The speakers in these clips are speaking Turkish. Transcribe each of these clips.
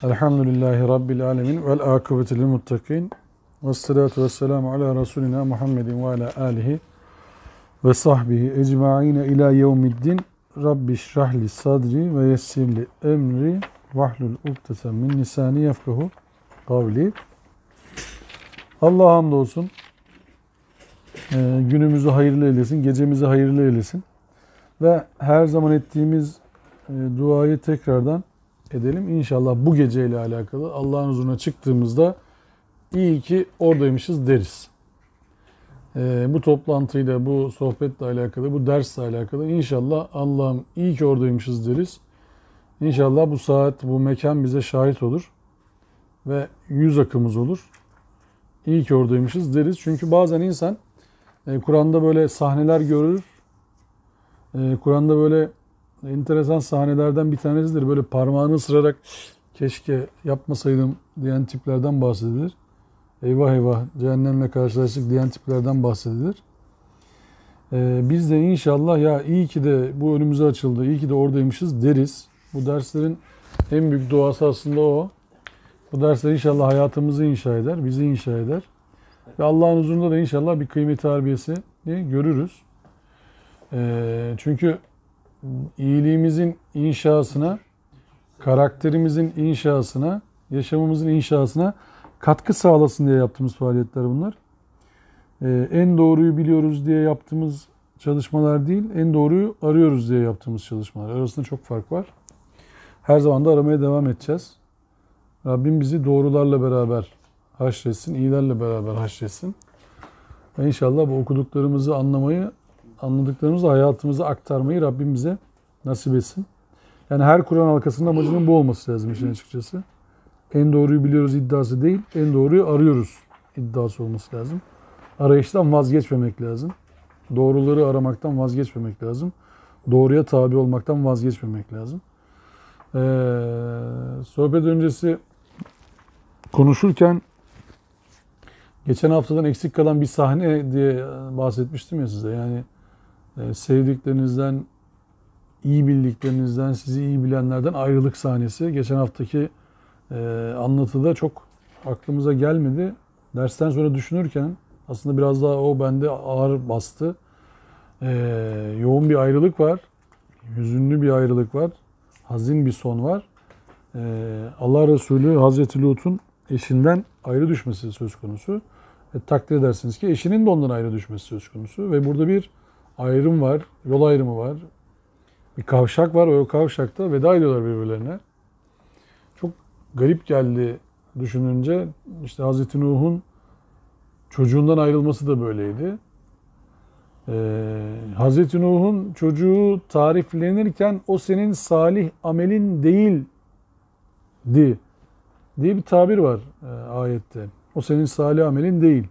Elhamdülillahi Rabbil alemin vel akıbeti lil muttakin ve salatu ve selamu ala Resulina Muhammedin ve ala alihi ve sahbihi ecma'ine ila yevmiddin. Rabbi şrahli sadri ve yessirli emri vahlul uktesen min lisani yefkahu kavli. Allah'a hamdolsun. Günümüzü hayırlı eylesin, gecemizi hayırlı eylesin. Ve her zaman ettiğimiz duayı tekrardan edelim. İnşallah bu geceyle alakalı Allah'ın huzuruna çıktığımızda iyi ki oradaymışız deriz. Bu toplantıyla, bu sohbetle alakalı, bu dersle alakalı inşallah Allah'ım iyi ki oradaymışız deriz. İnşallah bu saat, bu mekan bize şahit olur ve yüz akımız olur. İyi ki oradaymışız deriz. Çünkü bazen insan Kur'an'da böyle sahneler görür. Kur'an'da böyle enteresan sahnelerden bir tanesidir. Böyle parmağını ısırarak keşke yapmasaydım diyen tiplerden bahsedilir. Eyvah eyvah cehennemle karşılaştık diyen tiplerden bahsedilir. Biz de inşallah ya iyi ki de bu önümüze açıldı, iyi ki de oradaymışız deriz. Bu derslerin en büyük duası aslında o. Bu dersler inşallah hayatımızı inşa eder, bizi inşa eder. Ve Allah'ın huzurunda da inşallah bir kıymet harbiyesini görürüz. Çünkü iyiliğimizin inşasına, karakterimizin inşasına, yaşamımızın inşasına katkı sağlasın diye yaptığımız faaliyetler bunlar. En doğruyu biliyoruz diye yaptığımız çalışmalar değil, en doğruyu arıyoruz diye yaptığımız çalışmalar. Arasında çok fark var. Her zaman da aramaya devam edeceğiz. Rabbim bizi doğrularla beraber haşretsin, iyilerle beraber haşretsin. Ve inşallah bu okuduklarımızı anlamayı, anladıklarımızı hayatımıza aktarmayı Rabbim bize nasip etsin. Yani her Kur'an halkasının amacının bu olması lazım işin açıkçası. En doğruyu biliyoruz iddiası değil, en doğruyu arıyoruz iddiası olması lazım. Arayıştan vazgeçmemek lazım. Doğruları aramaktan vazgeçmemek lazım. Doğruya tabi olmaktan vazgeçmemek lazım. Sohbet öncesi konuşurken geçen haftadan eksik kalan bir sahne diye bahsetmiştim ya size. Yani sevdiklerinizden, iyi bildiklerinizden, sizi iyi bilenlerden ayrılık sahnesi. Geçen haftaki anlatıda çok aklımıza gelmedi. Dersten sonra düşünürken aslında biraz daha o bende ağır bastı. Yoğun bir ayrılık var. Hüzünlü bir ayrılık var. Hazin bir son var. Allah Resulü Hazreti Lut'un eşinden ayrı düşmesi söz konusu. Takdir edersiniz ki eşinin de ondan ayrı düşmesi söz konusu. Ve burada bir ayrım var, yol ayrımı var. Bir kavşak var, o kavşakta veda ediyorlar birbirlerine. Çok garip geldi düşününce. İşte Hazreti Nuh'un çocuğundan ayrılması da böyleydi. Hazreti Nuh'un çocuğu tariflenirken o senin salih amelin değildi diye bir tabir var ayette. O senin salih amelin değil.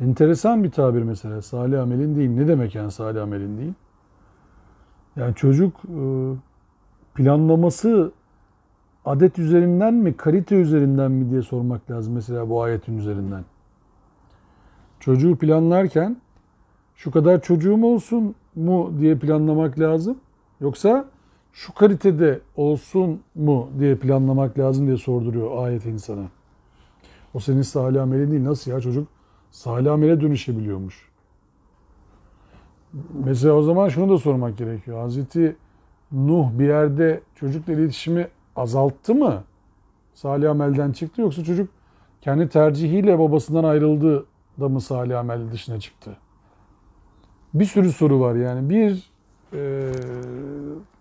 Enteresan bir tabir mesela. Salih amelin değil. Ne demek yani salih amelin değil? Yani çocuk planlaması adet üzerinden mi, kalite üzerinden mi diye sormak lazım mesela bu ayetin üzerinden. Çocuğu planlarken şu kadar çocuğum olsun mu diye planlamak lazım. Yoksa şu kalitede olsun mu diye planlamak lazım diye sorduruyor ayet insana. O senin salih amelin değil. Nasıl ya çocuk salih amele dönüşebiliyormuş. Mesela o zaman şunu da sormak gerekiyor. Hazreti Nuh bir yerde çocukla iletişimi azalttı mı? Salih amelden çıktı yoksa çocuk kendi tercihiyle babasından ayrıldı da mı salih amel dışına çıktı? Bir sürü soru var yani. Bir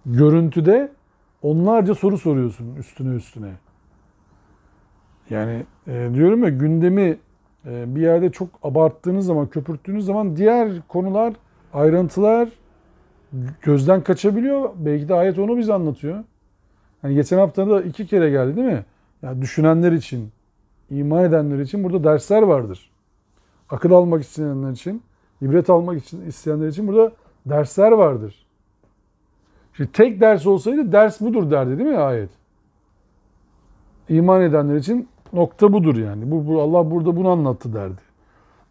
görüntüde onlarca soru soruyorsun üstüne üstüne. Yani diyorum ya gündemi bir yerde çok abarttığınız zaman, köpürttüğünüz zaman diğer konular, ayrıntılar gözden kaçabiliyor. Belki de ayet onu bize anlatıyor. Yani geçen hafta da 2 kere geldi değil mi? Yani düşünenler için, iman edenler için burada dersler vardır. Akıl almak isteyenler için, ibret almak için isteyenler için burada dersler vardır. Şimdi tek ders olsaydı ders budur derdi değil mi ayet? İman edenler için nokta budur yani. Allah burada bunu anlattı derdi.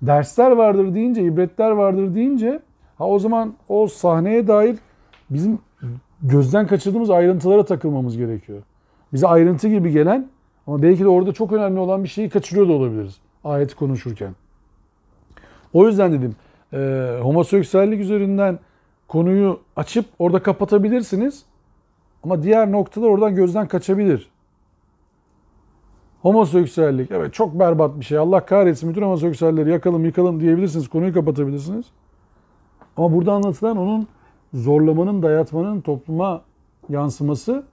Dersler vardır deyince, ibretler vardır deyince o zaman o sahneye dair bizim gözden kaçırdığımız ayrıntılara takılmamız gerekiyor. bize ayrıntı gibi gelen ama belki de orada çok önemli olan bir şeyi kaçırıyor da olabiliriz ayeti konuşurken. O yüzden dedim homoseksüellik üzerinden konuyu açıp orada kapatabilirsiniz ama diğer noktalar oradan gözden kaçabilir. Homoseksüellik evet çok berbat bir şey. Allah kahretsin bütün homoseksüelleri yakalım yıkalım diyebilirsiniz. Konuyu kapatabilirsiniz. Ama burada anlatılan onun zorlamanın, dayatmanın topluma yansıması,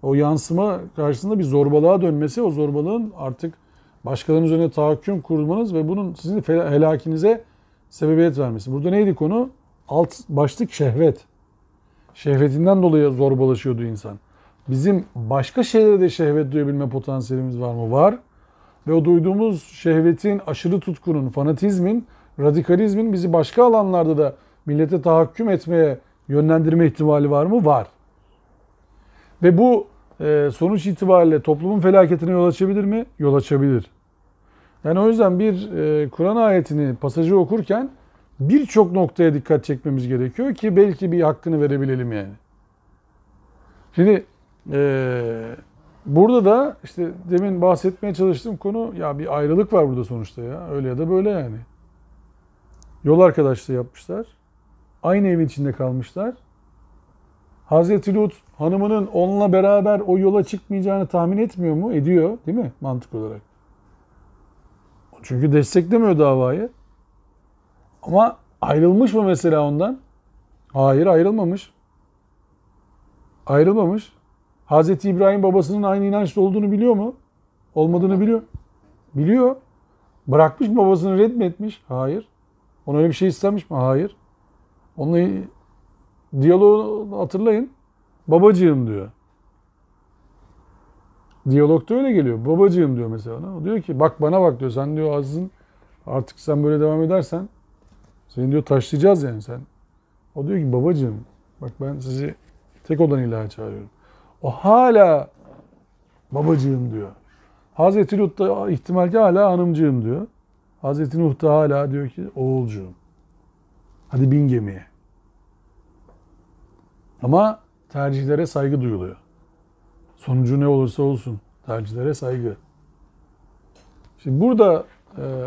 o yansıma karşısında bir zorbalığa dönmesi, o zorbalığın artık başkalarının üzerine tahakküm kurmanız ve bunun sizin helakinize sebebiyet vermesi. Burada neydi konu? Alt başlık şehvet. Şehvetinden dolayı zorbalaşıyordu insan. Bizim başka şeylere de şehvet duyabilme potansiyelimiz var mı? Var. Ve o duyduğumuz şehvetin, aşırı tutkunun, fanatizmin, radikalizmin bizi başka alanlarda da millete tahakküm etmeye yönlendirme ihtimali var mı? Var. Ve bu sonuç itibariyle toplumun felaketine yol açabilir mi? Yol açabilir. Yani o yüzden bir Kur'an ayetini, pasajı okurken birçok noktaya dikkat çekmemiz gerekiyor ki belki bir hakkını verebilelim yani. Şimdi burada da işte demin bahsetmeye çalıştığım konu ya bir ayrılık var burada sonuçta ya. Öyle ya da böyle yani. Yol arkadaşlığı yapmışlar. Aynı evin içinde kalmışlar. Hazreti Lut hanımının onunla beraber o yola çıkmayacağını tahmin etmiyor mu? Ediyor değil mi mantık olarak? Çünkü desteklemiyor davayı. Ama ayrılmış mı mesela ondan? Hayır ayrılmamış. Ayrılmamış. Hazreti İbrahim babasının aynı inançta olduğunu biliyor mu? Olmadığını biliyor. Biliyor. Bırakmış mı babasını red mi etmiş? Hayır. Ona öyle bir şey istemiş mi? Hayır. Onunla diyaloğu hatırlayın. Babacığım diyor. Diyalogda öyle geliyor. Babacığım diyor mesela ona. O diyor ki bak bana bak diyor. Sen diyor azizin artık sen böyle devam edersen seni diyor taşlayacağız yani sen. O diyor ki babacığım bak ben sizi tek olan ilaha çağırıyorum. O hala babacığım diyor. Hazreti Lut da ihtimal ki hala hanımcığım diyor. Hazreti Nuh da hala diyor ki oğulcuğum. Hadi bin gemiye. Ama tercihlere saygı duyuluyor. Sonucu ne olursa olsun tercihlere saygı. Şimdi burada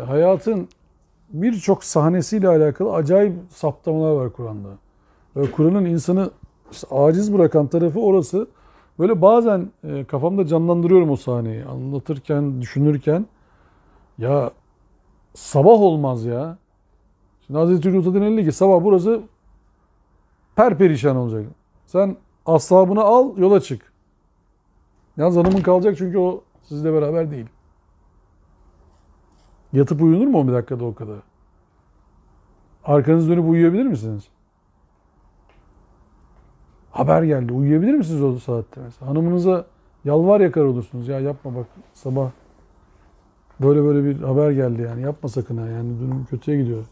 hayatın birçok sahnesiyle alakalı acayip saptamalar var Kur'an'da. Ve Kur'an'ın insanı işte aciz bırakan tarafı orası. Böyle bazen kafamda canlandırıyorum o sahneyi. Anlatırken, düşünürken ya sabah olmaz ya. Şimdi Hazreti Lut'a denildi ki sabah burası perperişan olacak. Sen ashabını al yola çık. Yalnız hanımın kalacak çünkü o sizle beraber değil. Yatıp uyunur mu 10 dakikada o kadar? Arkanızı dönüp uyuyabilir misiniz? Haber geldi. Uyuyabilir misiniz o saatte mesela? Hanımınıza yalvar yakar olursunuz. Ya yapma bak sabah böyle böyle bir haber geldi yani. Yapma sakın ha yani durum kötüye gidiyor.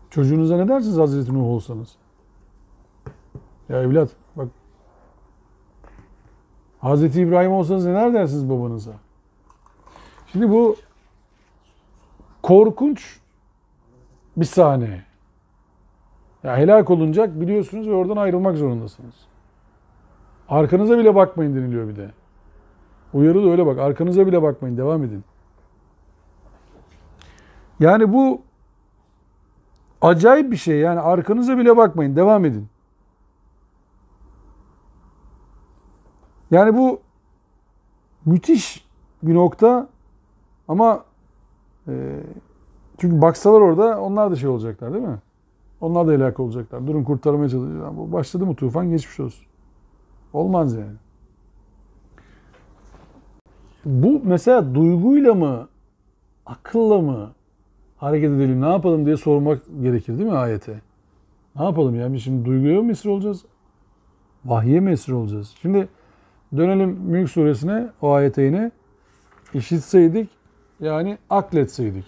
Çocuğunuza ne dersiniz Hazreti Nuh olsanız? Ya evlat bak Hazreti İbrahim olsanız neler dersiniz babanıza? Şimdi bu korkunç bir sahne. Ya helak olunacak biliyorsunuz ve oradan ayrılmak zorundasınız. Arkanıza bile bakmayın deniliyor bir de. Uyarı da öyle bak. Arkanıza bile bakmayın. Devam edin. Yani bu acayip bir şey. Yani arkanıza bile bakmayın. Devam edin. Yani bu müthiş bir nokta ama çünkü baksalar orada onlar da şey olacaklar değil mi? Onlar da helak olacaklar. Durun kurtarmaya çalışacaklar. Bu başladı mı tufan geçmiş olsun. Olmaz yani. Bu mesela duyguyla mı, akılla mı hareket edelim, ne yapalım diye sormak gerekir değil mi ayete? Ne yapalım yani şimdi duyguya mı esir olacağız? Vahye mi esir olacağız? Şimdi dönelim Mülk suresine, o ayete yine. İşitseydik yani akletseydik.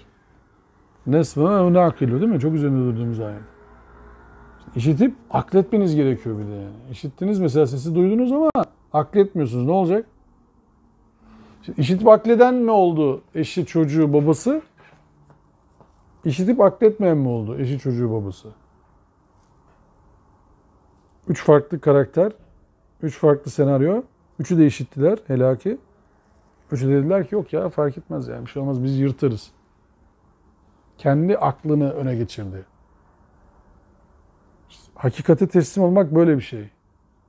Nesma ve nakilu değil mi? Çok üzerinde durduğumuz ayet. İşitip akletmeniz gerekiyor bir de yani. İşittiniz mesela sesi duydunuz ama akletmiyorsunuz. Ne olacak? Şimdi işitip akleden mi oldu eşi, çocuğu, babası? İşitip akletmeyen mi oldu eşi, çocuğu, babası? 3 farklı karakter, 3 farklı senaryo. Üçü de işittiler helaki. Üçü de dediler ki yok ya fark etmez yani bir şey olmaz biz yırtarız. Kendi aklını öne geçirdi. Hakikate teslim olmak böyle bir şey.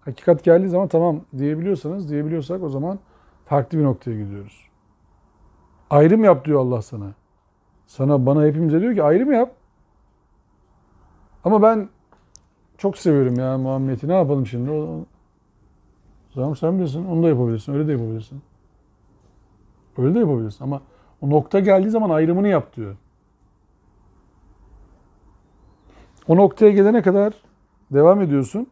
Hakikat geldiği zaman tamam diyebiliyorsak o zaman farklı bir noktaya gidiyoruz. Ayrım yap diyor Allah sana. Bana hepimize diyor ki ayrım yap. Ama ben çok seviyorum ya Muhammed'i. Ne yapalım şimdi? Tamam sen bilirsin. Onu da yapabilirsin. Öyle de yapabilirsin. Öyle de yapabilirsin. Ama o nokta geldiği zaman ayrımını yap diyor. O noktaya gelene kadar devam ediyorsun.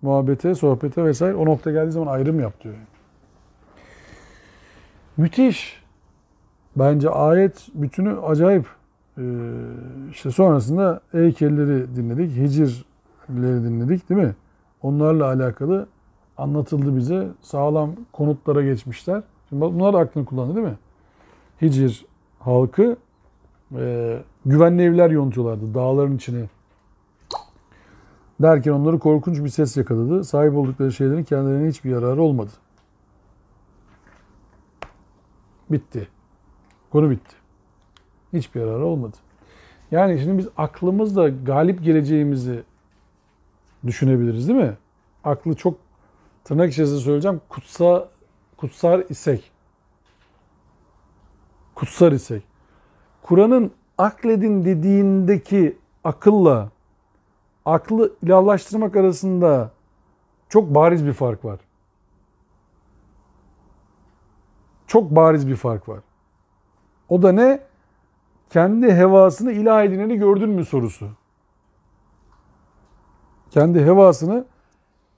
Muhabbete, sohbete vesaire. O nokta geldiği zaman ayrım yap diyor. Müthiş. Bence ayet bütünü acayip. İşte sonrasında heykelleri dinledik, hicirleri dinledik değil mi? Onlarla alakalı anlatıldı bize. Sağlam konutlara geçmişler. Şimdi bunlar da aklını kullandı değil mi? Hicr halkı güvenli evler yontuyorlardı dağların içine. Derken onları korkunç bir ses yakaladı. Sahip oldukları şeylerin kendilerine hiçbir yararı olmadı. Bitti. Konu bitti. Hiçbir yararı olmadı. Yani şimdi biz aklımızla galip geleceğimizi düşünebiliriz değil mi? Aklı çok tırnak içerisinde söyleyeceğim. Kutsar isek. Kutsar isek. Kur'an'ın akledin dediğindeki akılla aklı ilahlaştırmak arasında çok bariz bir fark var. Çok bariz bir fark var. O da ne? Kendi hevasını ilah edineni gördün mü sorusu. Kendi hevasını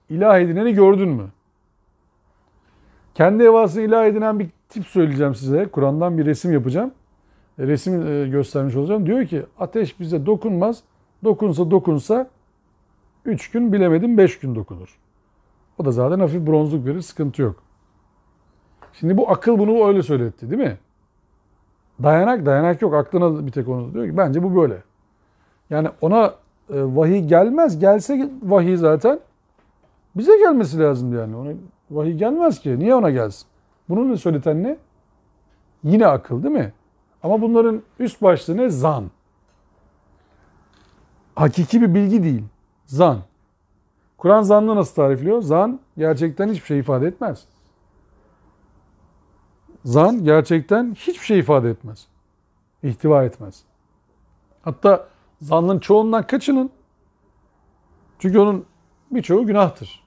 ilah edineni gördün mü? Kendi hevasını ilah edinen bir tip söyleyeceğim size. Kur'an'dan bir resim yapacağım. Resim göstermiş olacağım. Diyor ki ateş bize dokunmaz. Dokunsa 3 gün bilemedim 5 gün dokunur. O da zaten hafif bronzluk verir sıkıntı yok. Şimdi bu akıl bunu öyle söyletti değil mi? Dayanak yok. Aklına bir tek onu diyor ki bence bu böyle. Yani ona vahiy gelmez. Gelse vahiy zaten bize gelmesi lazım yani. Ona vahiy gelmez ki. Niye ona gelsin? Bunu da söyleten ne? Yine akıl değil mi? Ama bunların üst başlığı ne? Zan. Hakiki bir bilgi değil. Zan. Kur'an zannı nasıl tarifliyor? Zan gerçekten hiçbir şey ifade etmez. Zan gerçekten hiçbir şey ifade etmez. İhtiva etmez. Hatta zannın çoğundan kaçının. Çünkü onun birçoğu günahtır.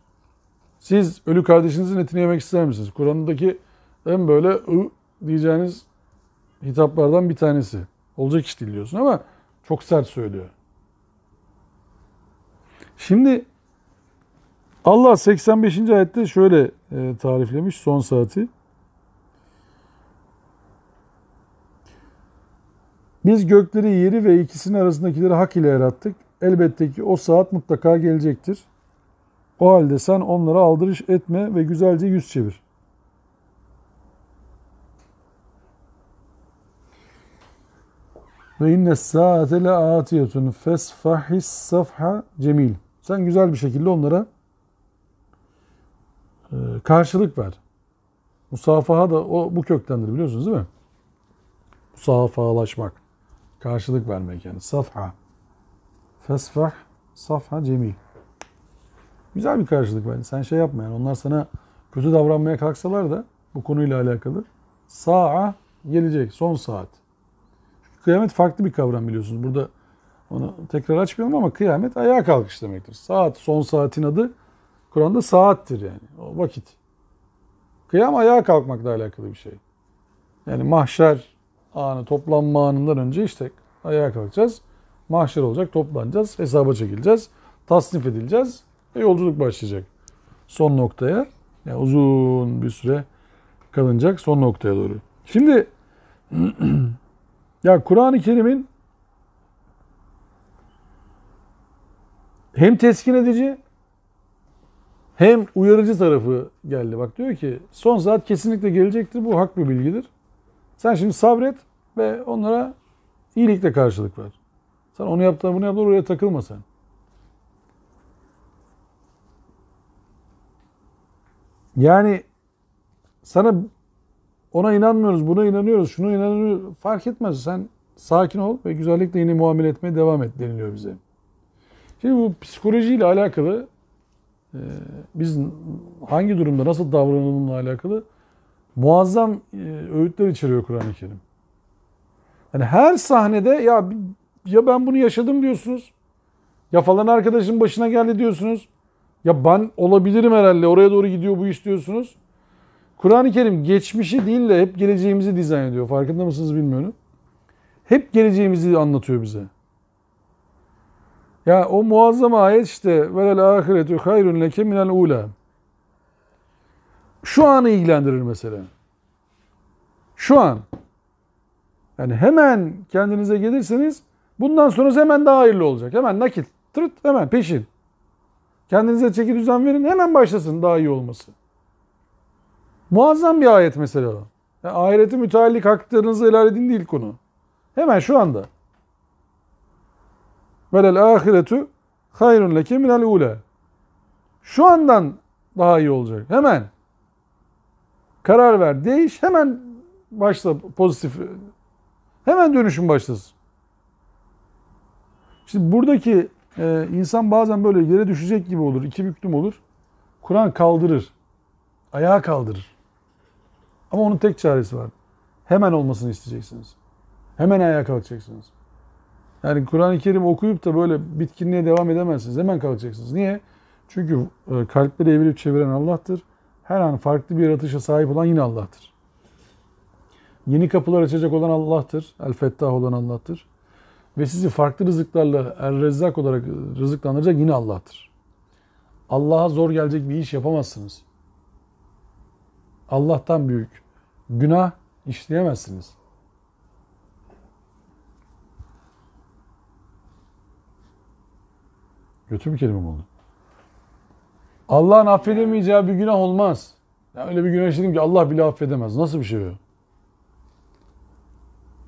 Siz ölü kardeşinizin etini yemek ister misiniz? Kur'an'daki en böyle diyeceğiniz hitaplardan bir tanesi. Olacak iş değil diyorsun ama çok sert söylüyor. Şimdi Allah 85. ayette şöyle tariflemiş son saati. Biz gökleri, yeri ve ikisinin arasındakileri hak ile yarattık. Elbette ki o saat mutlaka gelecektir. O halde sen onlara aldırış etme ve güzelce yüz çevir. Ve inne saate le atiyetun fesfahis safha cemil. Sen güzel bir şekilde onlara karşılık ver. Musafaha da bu köktendir biliyorsunuz değil mi? Musafahalaşmak. Karşılık vermek yani. Safha. Fesfah, safha cemil. Güzel bir karşılık ver. Sen şey yapma yani. Onlar sana kötü davranmaya kalksalar da bu konuyla alakalı. Sa'a gelecek. Son saat. Kıyamet farklı bir kavram biliyorsunuz. Burada onu tekrar açmayalım ama kıyamet ayağa kalkış demektir. Saat, son saatin adı Kur'an'da saattir yani. O vakit. Kıyam ayağa kalkmakla alakalı bir şey. Yani mahşer anı, toplanma anından önce işte ayağa kalkacağız. Mahşer olacak, toplanacağız, hesaba çekileceğiz, tasnif edileceğiz ve yolculuk başlayacak. Son noktaya, yani uzun bir süre kalınacak son noktaya doğru. Şimdi ya Kur'an-ı Kerim'in hem teskin edici hem uyarıcı tarafı geldi. Bak diyor ki son saat kesinlikle gelecektir. Bu hak bir bilgidir. Sen şimdi sabret ve onlara iyilikle karşılık ver. Sen onu yaptılar bunu yaptılar oraya takılma sen. Yani sana ona inanmıyoruz, buna inanıyoruz, şuna inanıyoruz. Fark etmez. Sen sakin ol ve güzellikle yine muamele etmeye devam et deniliyor bize. Şimdi bu psikolojiyle alakalı biz hangi durumda nasıl davranılımla alakalı muazzam öğütler içeriyor Kur'an-ı Kerim. Yani her sahnede ya ben bunu yaşadım diyorsunuz. Ya falan arkadaşın başına geldi diyorsunuz. Ya ben olabilirim herhalde oraya doğru gidiyor bu iş diyorsunuz. Kur'an-ı Kerim geçmişi değil de hep geleceğimizi dizayn ediyor. Farkında mısınız bilmiyorum. Hep geleceğimizi anlatıyor bize. Ya o muazzam ayet işte velel ahiretu hayrun leke minel ula. Şu anı ilgilendirir mesela. Şu an. Yani hemen kendinize gelirseniz bundan sonrası hemen daha hayırlı olacak. Hemen nakit. Tırıt hemen peşin. Kendinize çeki düzen verin hemen başlasın daha iyi olması. Muazzam bir ayet mesela o. Yani ahireti müteallik haklarınızı helal edin değil konu. Hemen şu anda. Velel ahiretu hayrun leke minel ula. Şu andan daha iyi olacak. Hemen. Karar ver. Değiş. Hemen başla pozitif. Hemen dönüşüm başlasın. Şimdi buradaki insan bazen böyle yere düşecek gibi olur. İki büklüm olur. Kur'an kaldırır. Ayağa kaldırır. Ama onun tek çaresi var. Hemen olmasını isteyeceksiniz. Hemen ayağa kalkacaksınız. Yani Kur'an-ı Kerim okuyup da böyle bitkinliğe devam edemezsiniz. Hemen kalkacaksınız. Niye? Çünkü kalpleri evirip çeviren Allah'tır. Her an farklı bir yaratışa sahip olan yine Allah'tır. Yeni kapılar açacak olan Allah'tır. El-Fettah olan Allah'tır. Ve sizi farklı rızıklarla Er-Rezzak olarak rızıklandıracak yine Allah'tır. Allah'a zor gelecek bir iş yapamazsınız. Allah'tan büyük günah işleyemezsiniz. Kötü bir kelime mi oldu? Allah'ın affedemeyeceği bir günah olmaz. Ya öyle bir günah işledim ki Allah bile affedemez. Nasıl bir şey o?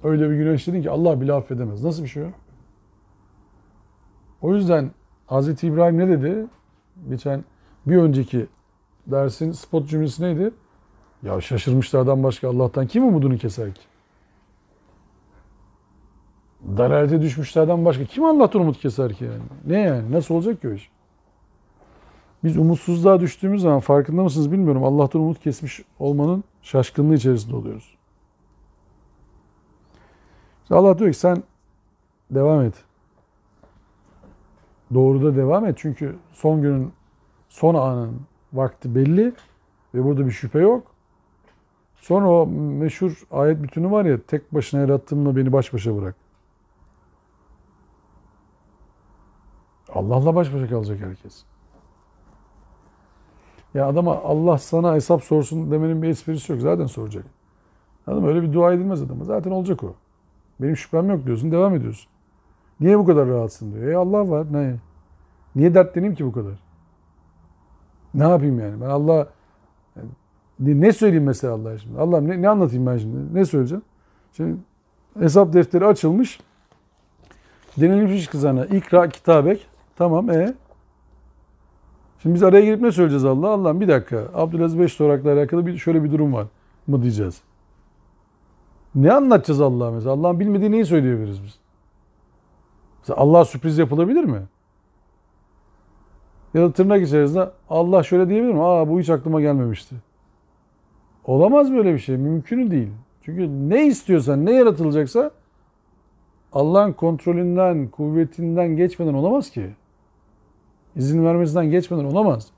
Öyle bir günah işledin ki Allah bile affedemez. Nasıl bir şey o? O yüzden Hz. İbrahim ne dedi? Geçen bir önceki dersin spot cümlesi neydi? Ya şaşırmışlardan başka Allah'tan kim umudunu keser ki? Dalalete düşmüşlerden başka kim Allah'tan umut keser ki yani? Ne yani? Nasıl olacak ki o iş? Biz umutsuzluğa düştüğümüz zaman farkında mısınız bilmiyorum. Allah'tan umut kesmiş olmanın şaşkınlığı içerisinde oluyoruz. İşte Allah diyor ki sen devam et. Doğruda devam et. Çünkü son günün, son anın vakti belli ve burada bir şüphe yok. Sonra o meşhur ayet bütünü var ya, tek başına yarattığımla beni baş başa bırak. Allah'la baş başa kalacak herkes. Ya adama Allah sana hesap sorsun demenin bir esprisi yok. Zaten soracak. Adam öyle bir dua edilmez adama. Zaten olacak o. Benim şüphem yok diyorsun. Devam ediyorsun. Niye bu kadar rahatsın diyor. Allah var. Ne? Niye dertleneyim ki bu kadar? Ne yapayım yani? Ben Allah ne söyleyeyim mesela Allah'a şimdi? Allah'ım ne anlatayım ben şimdi? Ne söyleyeceğim? Şimdi hesap defteri açılmış. Denilmiş kızana ikra kitabek. Tamam Şimdi biz araya girip ne söyleyeceğiz Allah'a? Allah'ım bir dakika. Abdülaziz Beştorak'la alakalı şöyle bir durum var mı diyeceğiz. Ne anlatacağız Allah'a mesela? Allah'ın bilmediği neyi söyleyebiliriz biz? Mesela Allah'a sürpriz yapılabilir mi? Ya da tırnak içerisinde Allah şöyle diyebilir mi? Bu hiç aklıma gelmemişti. Olamaz böyle bir şey. Mümkün değil. Çünkü ne istiyorsan, ne yaratılacaksa Allah'ın kontrolünden, kuvvetinden geçmeden olamaz ki. İzin vermesinden geçmeden olamaz.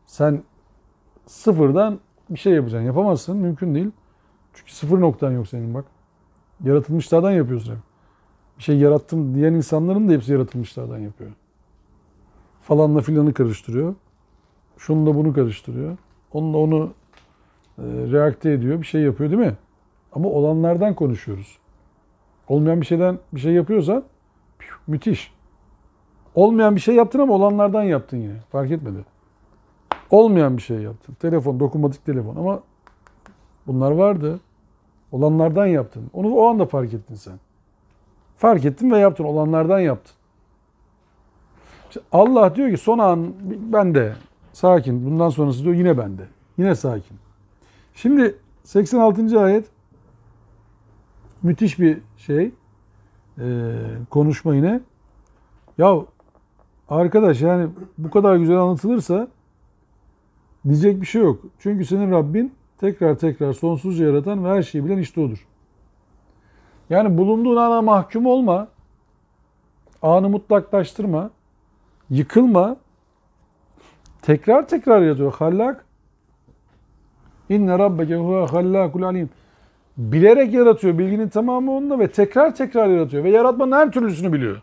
Sen sıfırdan bir şey yapacaksın. Yapamazsın. Mümkün değil. Çünkü sıfır noktan yok senin bak. Yaratılmışlardan yapıyorsun hep. Bir şey yarattım diyen insanların da hepsi yaratılmışlardan yapıyor. Falanla filanı karıştırıyor. Şununla bunu karıştırıyor. Onunla onu reakte ediyor. Bir şey yapıyor değil mi? Ama olanlardan konuşuyoruz. Olmayan bir şeyden bir şey yapıyorsan müthiş. Olmayan bir şey yaptın ama olanlardan yaptın yine. Fark etmedi. Olmayan bir şey yaptın. Telefon, dokunmatik telefon ama bunlar vardı. Olanlardan yaptın. Onu o anda fark ettin sen. Fark ettin ve yaptın. Olanlardan yaptın. İşte Allah diyor ki son an bende. Sakin. Bundan sonrası diyor yine bende. Yine sakin. Şimdi 86. ayet müthiş bir şey. Konuşma yine. Ya arkadaş yani bu kadar güzel anlatılırsa diyecek bir şey yok. Çünkü senin Rabbin tekrar tekrar sonsuzca yaratan ve her şeyi bilen işte odur. Yani bulunduğun ana mahkum olma. Anı mutlaklaştırma. Yıkılma. Tekrar tekrar yaratıyor. Hallak. İnne rabbeke huve hallakul alim. Bilerek yaratıyor. Bilginin tamamı onda ve tekrar tekrar yaratıyor. Ve yaratmanın her türlüsünü biliyor.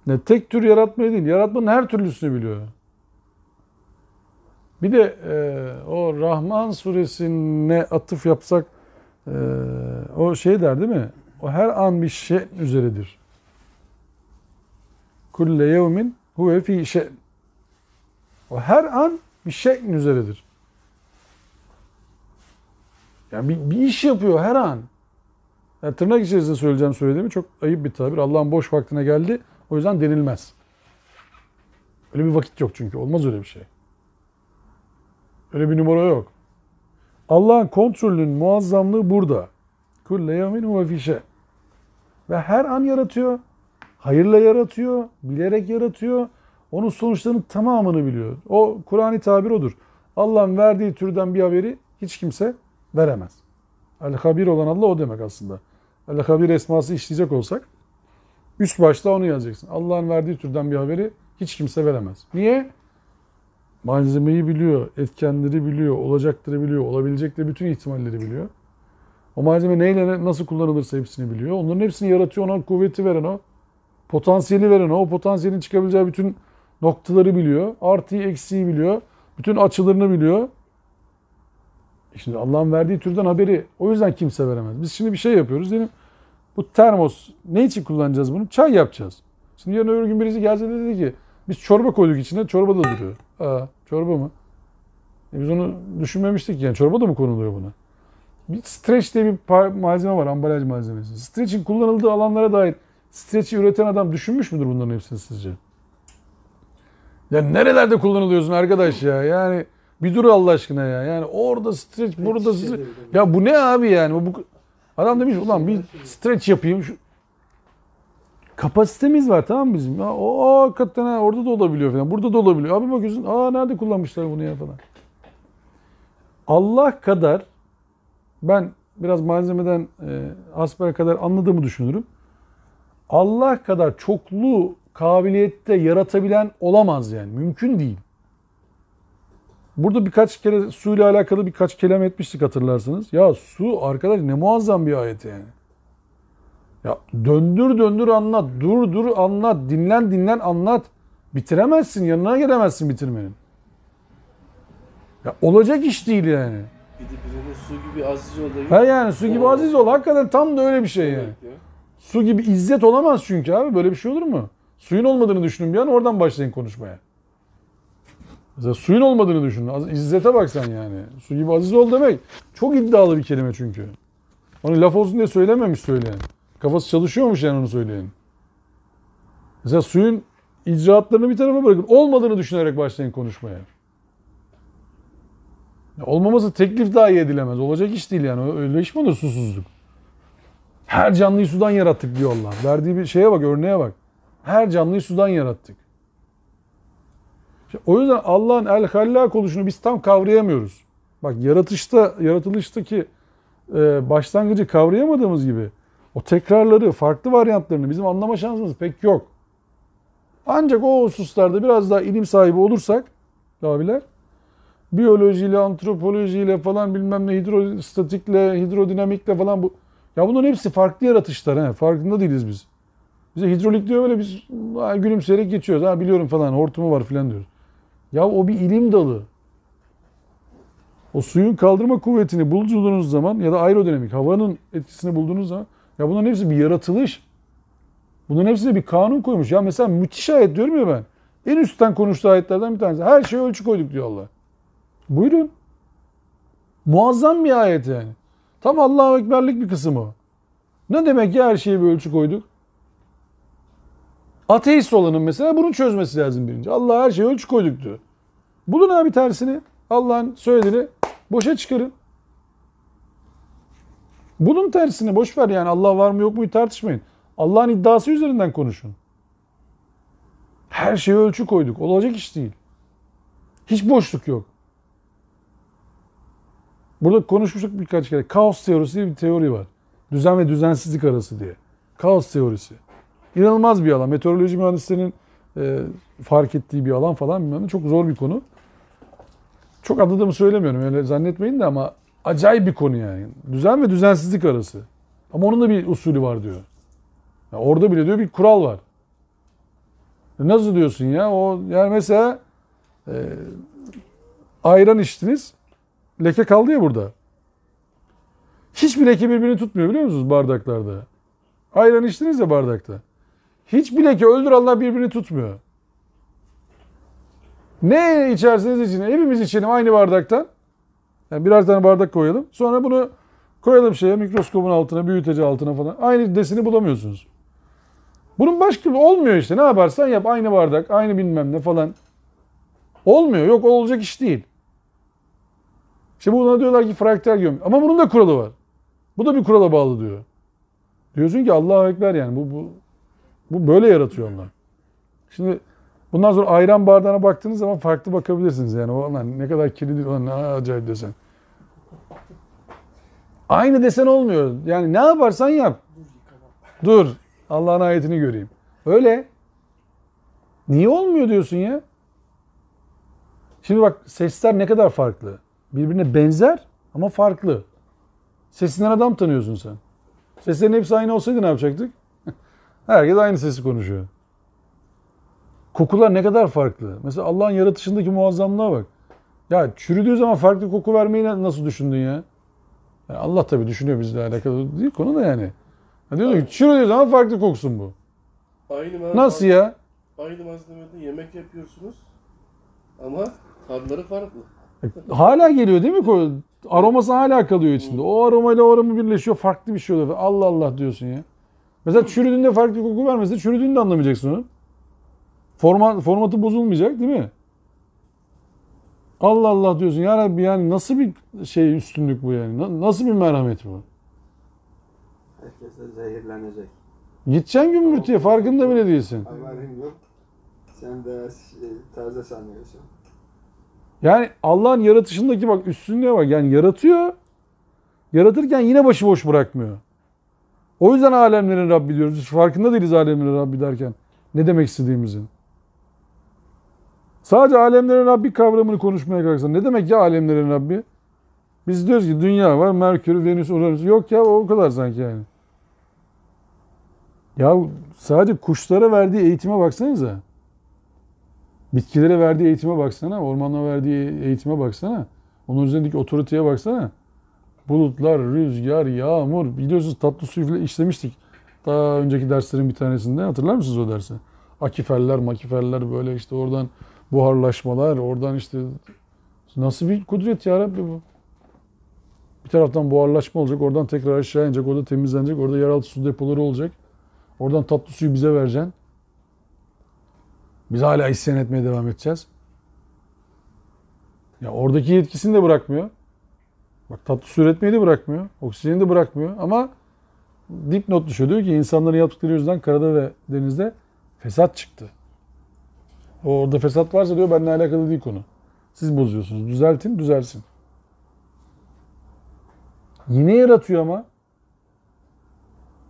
Ne tek tür yaratmayı değil, yaratmanın her türlüsünü biliyor. Bir de o Rahman suresine atıf yapsak o şey der değil mi? O her an bir şey üzeredir. Kulle yevmin huve fi şey. O her an bir şeyin üzeredir. Yani bir iş yapıyor her an. Yani tırnak içerisinde söylediğimi çok ayıp bir tabir. Allah'ın boş vaktine geldi. O yüzden denilmez. Öyle bir vakit yok çünkü. Olmaz öyle bir şey. Öyle bir numara yok. Allah'ın kontrolünün muazzamlığı burada. Kulle yevmin huve fi şey. Ve her an yaratıyor. Hayırla yaratıyor. Bilerek yaratıyor. Onun sonuçlarının tamamını biliyor. O Kur'an-ı tabir odur. Allah'ın verdiği türden bir haberi hiç kimse veremez. El-Habir olan Allah o demek aslında. El-Habir esması işleyecek olsak üst başta onu yazacaksın. Allah'ın verdiği türden bir haberi hiç kimse veremez. Niye? Malzemeyi biliyor, etkenleri biliyor, olacakları biliyor, olabilecekleri bütün ihtimalleri biliyor. O malzeme neyle nasıl kullanılırsa hepsini biliyor. Onların hepsini yaratıyor, ona kuvveti veren o. Potansiyeli veren o potansiyelin çıkabileceği bütün noktaları biliyor. Artıyı, eksiği biliyor. Bütün açılarını biliyor. Şimdi Allah'ın verdiği türden haberi o yüzden kimse veremez. Biz şimdi bir şey yapıyoruz. Diyelim bu termos ne için kullanacağız bunu? Çay yapacağız. Şimdi yarın öbür gün birisi gelse dedi ki biz çorba koyduk içine, çorba da duruyor. Çorba mı? Biz onu düşünmemiştik yani. Çorba da mı konuluyor buna? Bir streç diye bir malzeme var, ambalaj malzemesi. Streç'in kullanıldığı alanlara dair streç'i üreten adam düşünmüş müdür bunların hepsini sizce? Ya nerelerde kullanılıyorsun arkadaş ya? Yani bir dur Allah aşkına ya. Yani orada streç, burada streç. Ya bu ne abi yani? Adam demiş ulan bir streç yapayım. Kapasitemiz var tamam mı bizim? Ya, hakikaten orada da olabiliyor falan. Burada da olabiliyor. Abi bakıyorsun nerede kullanmışlar bunu ya falan. Allah kadar ben biraz malzemeden hasbel kadar anladığımı düşünürüm. Allah kadar çoklu kabiliyette yaratabilen olamaz yani. Mümkün değil. Burada birkaç kere su ile alakalı birkaç kelam etmiştik hatırlarsınız. Ya su arkadaş ne muazzam bir ayet yani. Ya döndür döndür anlat, dur dur anlat, dinlen dinlen anlat. Bitiremezsin, yanına gelemezsin bitirmenin. Ya olacak iş değil yani. Bir de birine su gibi aziz olayım. Ha yani su gibi aziz ol. Hakikaten tam da öyle bir şey yani. Ya. Su gibi izzet olamaz çünkü abi. Böyle bir şey olur mu? Suyun olmadığını düşünün bir an oradan başlayın konuşmaya. Mesela suyun olmadığını düşünün. İzzete bak sen yani. Su gibi aziz ol demek çok iddialı bir kelime çünkü. Onu laf olsun diye söylememiş söyleyen. Kafası çalışıyormuş yani onu söyleyen. Mesela suyun icraatlarını bir tarafa bırakın. Olmadığını düşünerek başlayın konuşmaya. Olmaması teklif dahi edilemez. Olacak iş değil yani. Öyle iş mi olur susuzluk? Her canlıyı sudan yarattık diyor Allah. Verdiği bir şeye bak, örneğe bak. Her canlıyı sudan yarattık. İşte o yüzden Allah'ın el-hallak oluşunu biz tam kavrayamıyoruz. Bak yaratılıştaki başlangıcı kavrayamadığımız gibi o tekrarları, farklı varyantlarını bizim anlama şansımız pek yok. Ancak o hususlarda biraz daha ilim sahibi olursak abiler, biyolojiyle, antropolojiyle falan bilmem ne, hidrostatikle, hidrodinamikle falan bu. Ya bunların hepsi farklı yaratışlar. Farkında değiliz biz. Bize hidrolik diyor böyle biz gülümseyerek geçiyoruz. Biliyorum falan hortumu var falan diyoruz. Ya o bir ilim dalı. O suyun kaldırma kuvvetini bulduğunuz zaman ya da aerodinamik havanın etkisini bulduğunuz zaman ya bunların hepsi bir yaratılış. Bunların hepsine bir kanun koymuş. Ya mesela müthiş ayet diyorum ya ben. En üstten konuştuğu ayetlerden bir tanesi. Her şeye ölçü koyduk diyor Allah. Buyurun. Muazzam bir ayet yani. Tam Allahu Ekberlik bir kısmı o. Ne demek ya her şeye bir ölçü koyduk? Ateist olanın mesela bunu çözmesi lazım birinci. Allah her şeye ölçü koyduk diyor. Bulun abi tersini. Allah'ın söylediğini boşa çıkarın. Bunun tersini boş ver yani Allah var mı yok mu tartışmayın. Allah'ın iddiası üzerinden konuşun. Her şeye ölçü koyduk. Olacak iş değil. Hiç boşluk yok. Burada konuşmuştuk birkaç kere. Kaos teorisi diye bir teori var. Düzen ve düzensizlik arası diye. Kaos teorisi. İnanılmaz bir alan. Meteoroloji mühendislerinin fark ettiği bir alan falan bilmem. Çok zor bir konu. Çok adadığımı söylemiyorum. Öyle zannetmeyin de ama acayip bir konu yani. Düzen ve düzensizlik arası. Ama onun da bir usulü var diyor. Yani orada bile diyor bir kural var. Nasıl diyorsun ya? O yani mesela ayran içtiniz. Leke kaldı ya burada. Hiçbir leke birbirini tutmuyor biliyor musunuz bardaklarda? Ayran içtiniz ya bardakta. Hiçbir leke öldür Allah birbirini tutmuyor. Ne içerseniz için, hepimiz içelim aynı bardaktan. Yani birer tane bardak koyalım. Sonra bunu koyalım mikroskopun altına, büyüteci altına falan. Aynı desini bulamıyorsunuz. Bunun başka olmuyor işte. Ne yaparsan yap aynı bardak, aynı bilmem ne falan. Olmuyor. Yok olacak iş değil. İşte buna diyorlar ki fraktal geometri. Ama bunun da kuralı var. Bu da bir kurala bağlı diyor. Diyorsun ki Allahu Ekber yani bu böyle yaratıyor onlar. Şimdi bundan sonra ayran bardağına baktığınız zaman farklı bakabilirsiniz yani. O lan ne kadar kirli, o ne acayip desen. Aynı desen olmuyor. Yani ne yaparsan yap. Dur. Allah'ın ayetini göreyim. Öyle. Niye olmuyor diyorsun ya? Şimdi bak sesler ne kadar farklı. Birbirine benzer ama farklı. Sesinden adam tanıyorsun sen. Seslerin hepsi aynı olsaydı ne yapacaktık? Herkes aynı sesi konuşuyor. Kokular ne kadar farklı. Mesela Allah'ın yaratışındaki muazzamlığa bak. Ya çürüdüğü zaman farklı koku vermeyi nasıl düşündün ya? Yani Allah tabii düşünüyor bizle alakalı değil konu da yani. Ya diyor ki çürüdüğü zaman farklı koksun bu. Nasıl ya? Aynı malzemede yemek yapıyorsunuz ama tadları farklı. Hala geliyor değil mi? Aroması hala kalıyor içinde. O aromayla o aroma birleşiyor. Farklı bir şey oluyor. Allah Allah diyorsun ya. Mesela çürüdüğünde farklı koku vermese çürüdüğünü de anlamayacaksın onu. Formatı bozulmayacak değil mi? Allah Allah diyorsun. Ya Rabbi yani nasıl bir üstünlük bu yani? Nasıl bir merhamet bu? Herkese zehirlenecek. Gideceksin gümbürtüye farkında bile değilsin. Haberin yok. Sen de taze sanıyorsun. Yani Allah'ın yaratışındaki bak üstünlüğe bak. Yani yaratıyor. Yaratırken yine başıboş bırakmıyor. O yüzden alemlerin Rabbi diyoruz. Hiç farkında değiliz alemlerin Rabbi derken. Ne demek istediğimizin. Sadece alemlerin Rabbi kavramını konuşmaya kalksan. Ne demek ya alemlerin Rabbi? Biz diyoruz ki dünya var, Merkür, Venüs, Uranüs. Yok ya o kadar sanki yani. Ya sadece kuşlara verdiği eğitime baksanıza. Bitkilere verdiği eğitime baksana. Ormanlara verdiği eğitime baksana. Onun üzerindeki otoriteye baksana. Bulutlar, rüzgar, yağmur. Biliyorsunuz tatlı suyu falan işlemiştik. Daha önceki derslerin bir tanesinde. Hatırlar mısınız o dersi? Akiferler, makiferler böyle işte oradan buharlaşmalar. Oradan işte nasıl bir kudret ya Rabbi bu. Bir taraftan buharlaşma olacak. Oradan tekrar aşağı inecek. Orada temizlenecek. Orada yeraltı su depoları olacak. Oradan tatlı suyu bize vereceksin. Biz hala isyan etmeye devam edeceğiz. Ya oradaki yetkisini de bırakmıyor. Bak tatlı su üretmeyi de bırakmıyor. Oksijeni de bırakmıyor. Ama dipnot düşüyor. Diyor ki insanların yaptıkları yüzünden karada ve denizde fesat çıktı. Orada fesat varsa diyor benimle alakalı değil konu. Siz bozuyorsunuz. Düzeltin, düzelsin. Yine yaratıyor ama.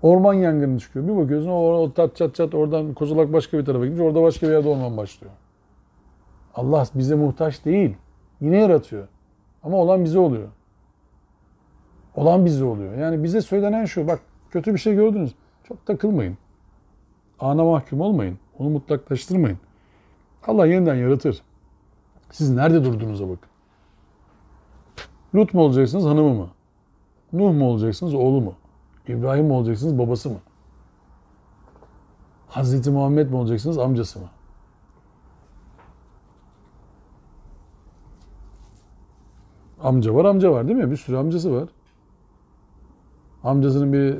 Orman yangını çıkıyor. Bir bakıyorsun o tat çat çat oradan kozalak başka bir tarafa gitmiş. Orada başka bir yerde orman başlıyor. Allah bize muhtaç değil. Yine yaratıyor. Ama olan bize oluyor. Olan bize oluyor. Yani bize söylenen şu. Bak kötü bir şey gördünüz. Çok takılmayın. Ana mahkum olmayın. Onu mutlaklaştırmayın. Allah yeniden yaratır. Siz nerede durduğunuza bakın. Lut mu olacaksınız hanımı mı? Nuh mu olacaksınız oğlu mu? İbrahim mi olacaksınız babası mı? Hazreti Muhammed mi olacaksınız amcası mı? Amca var değil mi? Bir sürü amcası var. Amcasının bir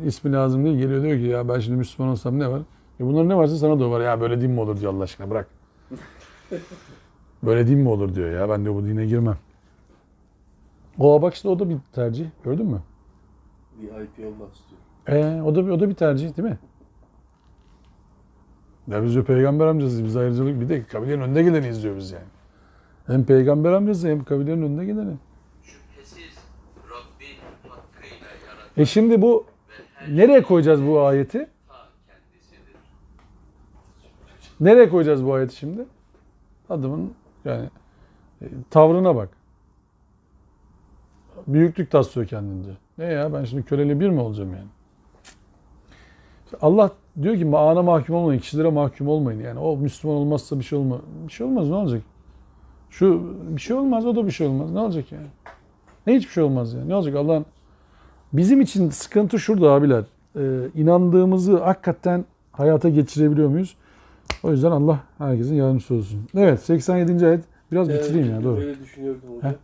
ismi lazım değil. Geliyor diyor ki ya ben şimdi Müslüman olsam ne var? Bunların ne varsa sana da var. Ya böyle din mi olur diyor Allah aşkına bırak. Böyle din mi olur diyor ya. Ben de bu dine girmem. Bak işte o da bir tercih. Gördün mü? VIP olmak istiyor. O da bir tercih değil mi? Ya biz de peygamber amcasıyız. Biz ayrıcalık bir de kabilenin önde gideni izliyoruz yani. Hem peygamber amcası hem kabilenin önde gideni. Şüphesiz Rabbi hakkıyla yarattı Şimdi bu nereye koyacağız bu ayeti? ta kendisidir. Nereye koyacağız bu ayeti şimdi? Adamın yani tavrına bak. Büyüklük taslıyor kendince. Ne ya ben şimdi köleli bir mi olacağım yani? Allah diyor ki ana mahkum olmayın, kişilere mahkum olmayın. Yani o Müslüman olmazsa bir şey olmaz. Bir şey olmaz ne olacak? Şu bir şey olmaz, o da bir şey olmaz. Ne olacak yani? Ne hiçbir şey olmaz yani. Ne olacak Allah'ın? Bizim için sıkıntı şurada abiler. İnandığımızı hakikaten hayata geçirebiliyor muyuz? O yüzden Allah herkesin yardımcısı olsun. Evet 87. ayet. Biraz bitireyim ya doğru. Böyle düşünüyordum hocam. Heh.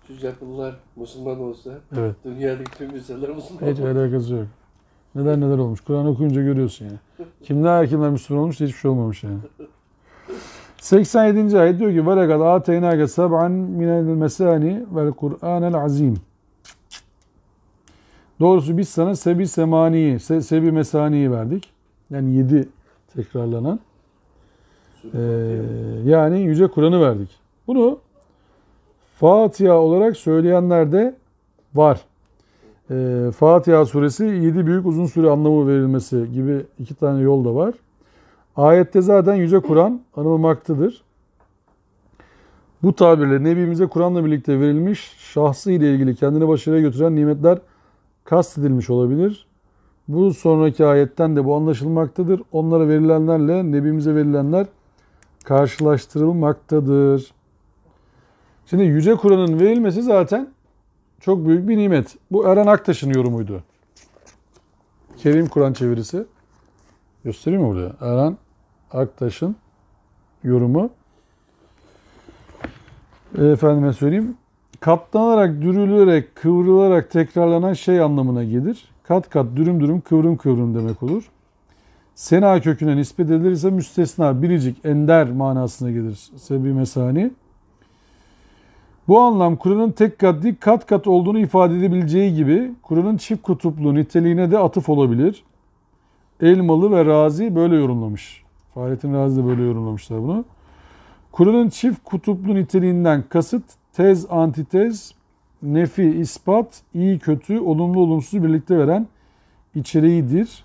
Şu Japonlar Müslüman olsa, Evet. dünyadaki tüm insanlar Müslüman Hiç olur. alakası yok. Neler olmuş. Kur'an okuyunca görüyorsun yani. Kimler Müslüman olmuş da hiçbir şey olmamış yani. 87. ayet diyor ki وَلَقَدْ آتَيْنَاكَ سَبْعًا مِنَ الْمَسَانِ وَالْقُرْآنَ الْعَظِيمِ. Doğrusu biz sana sebi mesaniyi verdik. Yani 7 tekrarlanan. Yani Yüce Kur'an'ı verdik. Bunu Fatiha olarak söyleyenler de var. Fatiha suresi 7 büyük uzun sure anlamı verilmesi gibi 2 tane yol da var. Ayette zaten Yüce Kur'an anılmaktadır. Bu tabirle Nebimize Kur'an'la birlikte verilmiş şahsı ile ilgili kendini başarıya götüren nimetler kastedilmiş olabilir. Bu sonraki ayetten de bu anlaşılmaktadır. Onlara verilenlerle Nebimize verilenler karşılaştırılmaktadır. Şimdi Yüce Kur'an'ın verilmesi zaten çok büyük bir nimet. Bu Eren Aktaş'ın yorumuydu. Kerim Kur'an çevirisi. Göstereyim mi burada? Eren Aktaş'ın yorumu. Efendime söyleyeyim. Katlanarak, dürülerek, kıvrılarak tekrarlanan şey anlamına gelir. Kat kat, dürüm dürüm, kıvrım kıvrım demek olur. Sena köküne nispet edilirse müstesna, biricik, ender manasına gelir. Sebi mesani. Bu anlam Kur'an'ın tek kat değil kat kat olduğunu ifade edebileceği gibi Kur'an'ın çift kutuplu niteliğine de atıf olabilir. Elmalı ve Razi böyle yorumlamış. Fahrettin Razi de böyle yorumlamışlar bunu. Kur'an'ın çift kutuplu niteliğinden kasıt tez, antitez, nefi, ispat, iyi, kötü, olumlu, olumsuzu birlikte veren içeriğidir.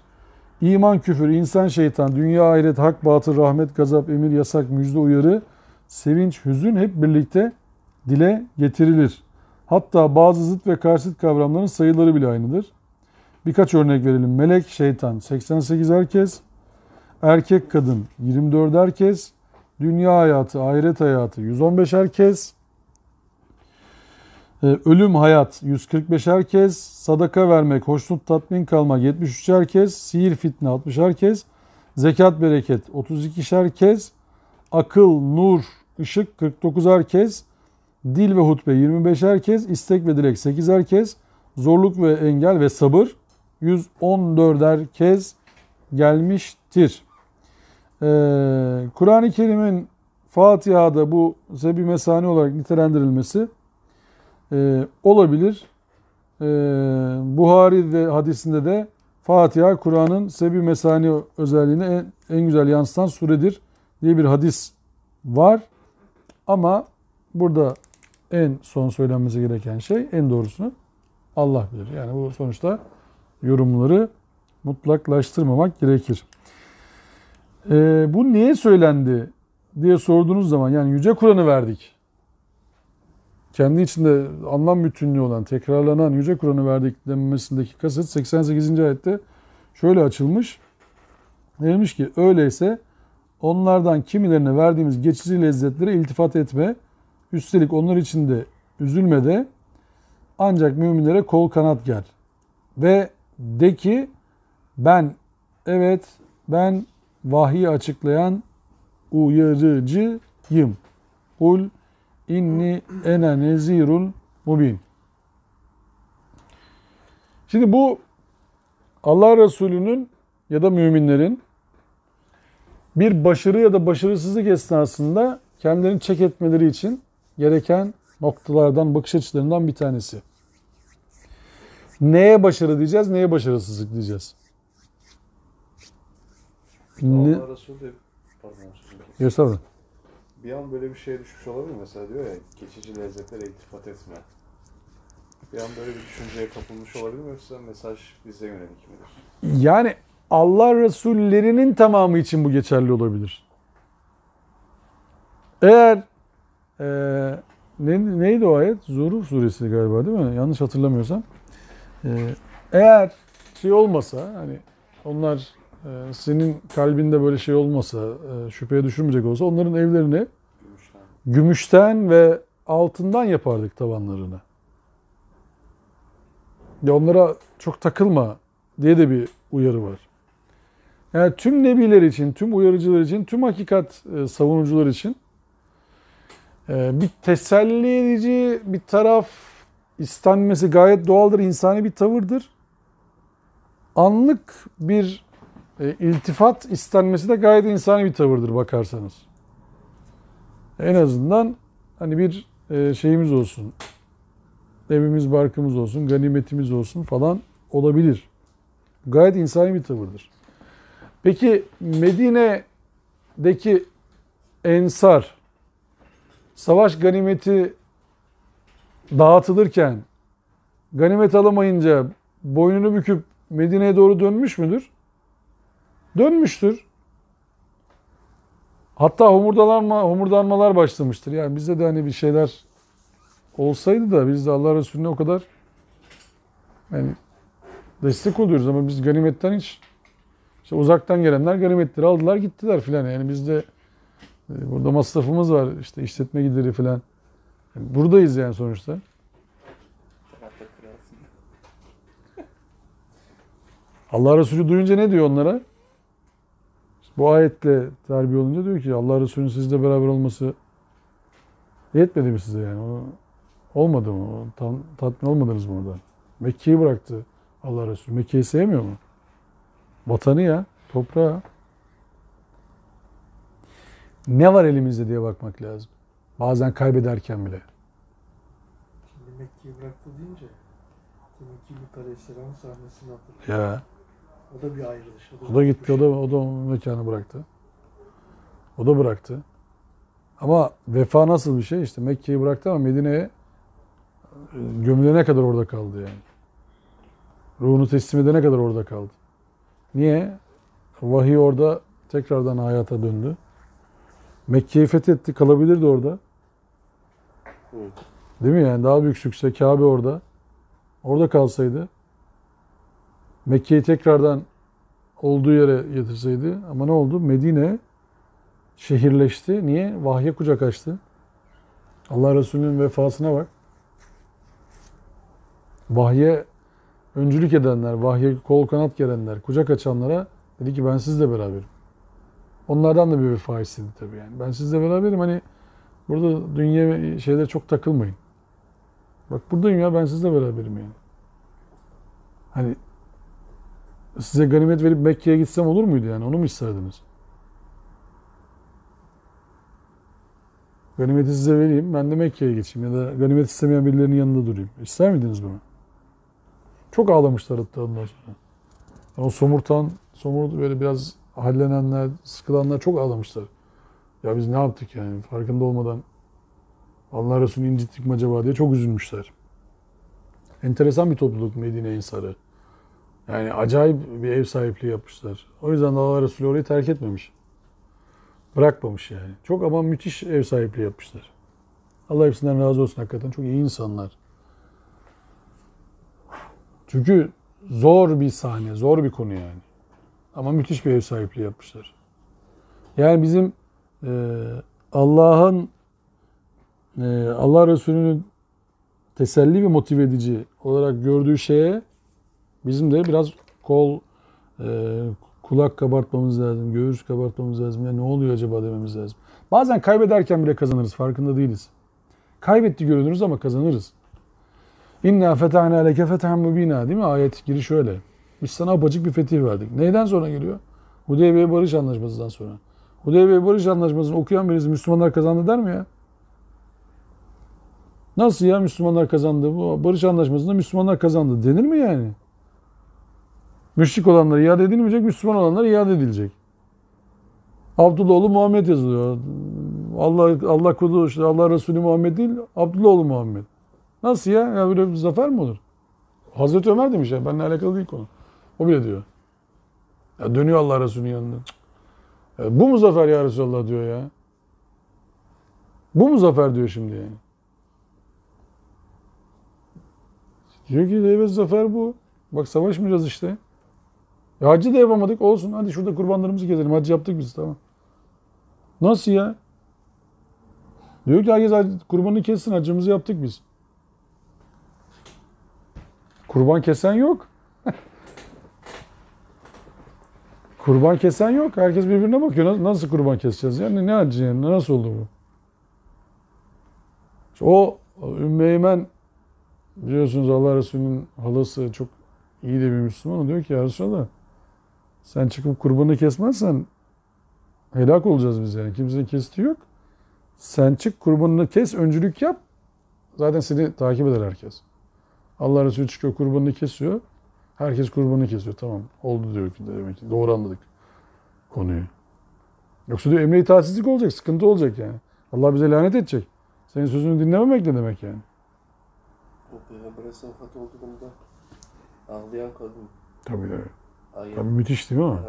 İman, küfür, insan, şeytan, dünya, ahiret, hak, batıl, rahmet, gazap, emir, yasak, müjde, uyarı, sevinç, hüzün hep birlikte dile getirilir. Hatta bazı zıt ve karşıt kavramların sayıları bile aynıdır. Birkaç örnek verelim. Melek, şeytan 88 herkes, erkek, kadın 24 herkes, dünya hayatı, ahiret hayatı 115 herkes, ölüm, hayat 145 herkes, sadaka vermek, hoşnut, tatmin kalmak 73 herkes, sihir, fitne 60 herkes, zekat, bereket 32 herkes, akıl, nur, ışık 49 herkes, dil ve hutbe 25 herkes, istek ve dilek 8 herkes, zorluk ve engel ve sabır 114 herkes gelmiştir. Kur'an-ı Kerim'in Fatiha'da bu sebi mesani olarak nitelendirilmesi olabilir. Buhari hadisinde de Fatiha Kur'an'ın sebi mesani özelliğini en güzel yansıtan suredir diye bir hadis var. Ama burada en son söylenmesi gereken şey, en doğrusunu Allah bilir. Yani bu sonuçta yorumları mutlaklaştırmamak gerekir. Bu niye söylendi diye sorduğunuz zaman yani Yüce Kur'an'ı verdik. Kendi içinde anlam bütünlüğü olan, tekrarlanan Yüce Kur'an'ı verdik denmesindeki kasıt 88. ayette şöyle açılmış. Demiş ki öyleyse onlardan kimilerine verdiğimiz geçici lezzetlere iltifat etme. Üstelik onlar için de üzülme de ancak müminlere kol kanat ger. Ve de ki ben vahiy açıklayan uyarıcıyım. Kul inni ene nezirul mubin. Şimdi bu Allah Resulü'nün ya da müminlerin bir başarı ya da başarısızlık esnasında kendilerini çek etmeleri için gereken noktalardan, bakış açılarından bir tanesi. Neye başarı diyeceğiz, neye başarısızlık diyeceğiz? Allah Resulü de pardon sözüm. Estağfurullah. Bir an böyle bir şeye düşmüş olabilir mi? Mesela diyor ya geçici lezzetlere iltifat etme. Bir an böyle bir düşünceye kapılmış olabilir mi yoksa mesaj bize yönelik midir? Yani Allah Resullerinin tamamı için bu geçerli olabilir. Eğer neydi o ayet? Zuhruf suresi galiba değil mi? Yanlış hatırlamıyorsam. Eğer şey olmasa hani onlar senin kalbinde böyle şey olmasa şüpheye düşürmeyecek olsa onların evlerini gümüşten ve altından yapardık tavanlarını. Ya onlara çok takılma diye de bir uyarı var. Yani tüm nebiler için, tüm uyarıcılar için, tüm hakikat savunucular için bir teselli edici bir taraf istenmesi gayet doğaldır, insani bir tavırdır. Anlık bir iltifat istenmesi de gayet insani bir tavırdır bakarsanız. En azından hani bir şeyimiz olsun, evimiz barkımız olsun, ganimetimiz olsun falan olabilir. Gayet insani bir tavırdır. Peki Medine'deki ensar savaş ganimeti dağıtılırken ganimet alamayınca boynunu büküp Medine'ye doğru dönmüş müdür? Dönmüştür. Hatta homurdanmalar başlamıştır. Yani bizde de hani bir şeyler olsaydı da biz de Allah Resulüne o kadar yani destek oluyoruz ama biz ganimetten hiç işte uzaktan gelenler ganimetleri aldılar gittiler filan. Yani bizde burada masrafımız var işte işletme gideri filan. Yani buradayız yani sonuçta. Allah Resulü duyunca ne diyor onlara? Bu ayetle terbiye olunca diyor ki Allah Resulü'nün sizle beraber olması yetmedi mi size yani? Olmadı mı? Tatmin olmadınız mı orada? Mekke'yi bıraktı Allah Resulü. Mekke'yi sevmiyor mu? Vatanı ya, toprağı. Ne var elimizde diye bakmak lazım. Bazen kaybederken bile. Şimdi Mekke'yi bıraktı deyince demek ki Lut Aleyhisselam'ın sahnesini hatırlıyor. Ya. O da bir ayrılış. O da gitti, o da mekanı bıraktı. O da bıraktı. Ama vefa nasıl bir şey? İşte Mekke'yi bıraktı ama Medine'ye gömülene kadar orada kaldı yani. Ruhunu teslim edene kadar orada kaldı. Niye? Vahiy orada tekrardan hayata döndü. Mekke'yi fethetti, kalabilirdi orada. Değil mi yani? Daha büyük sükse, Kabe orada. Orada kalsaydı. Mekke'yi tekrardan olduğu yere getirseydi. Ama ne oldu? Medine şehirleşti. Niye? Vahye kucak açtı. Allah Resulü'nün vefasına bak. Vahye öncülük edenler, vahye kol kanat gelenler, kucak açanlara dedi ki ben sizle beraberim. Onlardan da bir vefa istedi tabii yani. Ben sizle beraberim hani burada dünya şeylere çok takılmayın. Bak buradayım ya ben sizle beraberim yani. Hani size ganimet verip Mekke'ye gitsem olur muydu yani? Onu mu isterdiniz? Ganimeti size vereyim, ben de Mekke'ye geçeyim ya da ganimet istemeyen birilerinin yanında durayım. İster miydiniz bunu? Çok ağlamışlar hatta ondan sonra. O somurt böyle biraz hallenenler, sıkılanlar çok ağlamışlar. Ya biz ne yaptık yani farkında olmadan Allah Resulü'nü incittik mi acaba diye çok üzülmüşler. Enteresan bir topluluk Medine Ensarı. Yani acayip bir ev sahipliği yapmışlar. O yüzden de Allah Resulü orayı terk etmemiş. Bırakmamış yani. Çok ama müthiş ev sahipliği yapmışlar. Allah hepsinden razı olsun hakikaten. Çok iyi insanlar. Çünkü zor bir sahne, zor bir konu yani. Ama müthiş bir ev sahipliği yapmışlar. Yani bizim Allah Resulü'nün teselli ve motive edici olarak gördüğü şeye bizim de biraz kulak kabartmamız lazım, göğüs kabartmamız lazım. Ya ne oluyor acaba dememiz lazım. Bazen kaybederken bile kazanırız, farkında değiliz. Kaybetti görünürüz ama kazanırız. İnna fetahna leke fethan mubina değil mi? Ayet giriş öyle. Biz sana apacık bir fetih verdik. Neyden sonra geliyor? Hudeybiye Barış Anlaşması'ndan sonra. Hudeybiye Barış Anlaşması'nı okuyan birisi Müslümanlar kazandı der mi ya? Nasıl ya Müslümanlar kazandı? Bu Barış Anlaşması'nda Müslümanlar kazandı denir mi yani? Müşrik olanlar iade edilmeyecek, Müslüman olanlar iade edilecek. Abdullahoğlu Muhammed yazılıyor. Allah kulu işte Allah Resulü Muhammed değil, Abdullahoğlu Muhammed. Nasıl ya? Ya böyle bir zafer mi olur? Hazreti Ömer demiş ya, benimle alakalı değil konu. O bile diyor. Ya dönüyor Allah Resulü'nün yanında. Ya bu mu zafer ya Resulallah diyor ya. Bu mu zafer diyor şimdi yani. Diyor ki evet zafer bu. Bak savaşmayacağız işte. Hacı da yapamadık olsun. Hadi şurada kurbanlarımızı keselim. Hacı yaptık biz tamam. Nasıl ya? Diyor ki herkes kurbanını kessin. Hacımızı yaptık biz. Kurban kesen yok. Kurban kesen yok. Herkes birbirine bakıyor. Nasıl kurban keseceğiz? Yani ne hacı yani? Nasıl oldu bu? O Ümmü Eymen biliyorsunuz Allah Resulü'nün halası çok iyi de bir Müslüman. Diyor ki ya Resulallah sen çıkıp kurbanı kesmezsen helak olacağız biz yani. Kimsenin kestiği yok. Sen çık kurbanını kes, öncülük yap. Zaten seni takip eder herkes. Allah Resulü çıkıyor kurbanını kesiyor. Herkes kurbanını kesiyor. Tamam oldu diyor ki demek ki. Doğru anladık konuyu. Yoksa diyor emre itaatsizlik olacak, sıkıntı olacak yani. Allah bize lanet edecek. Senin sözünü dinlememek ne demek yani? O Peygamber'e vefat olduğunda ağlayan kadın. Tabii evet. Ayet. Tabii müthiş değil mi o?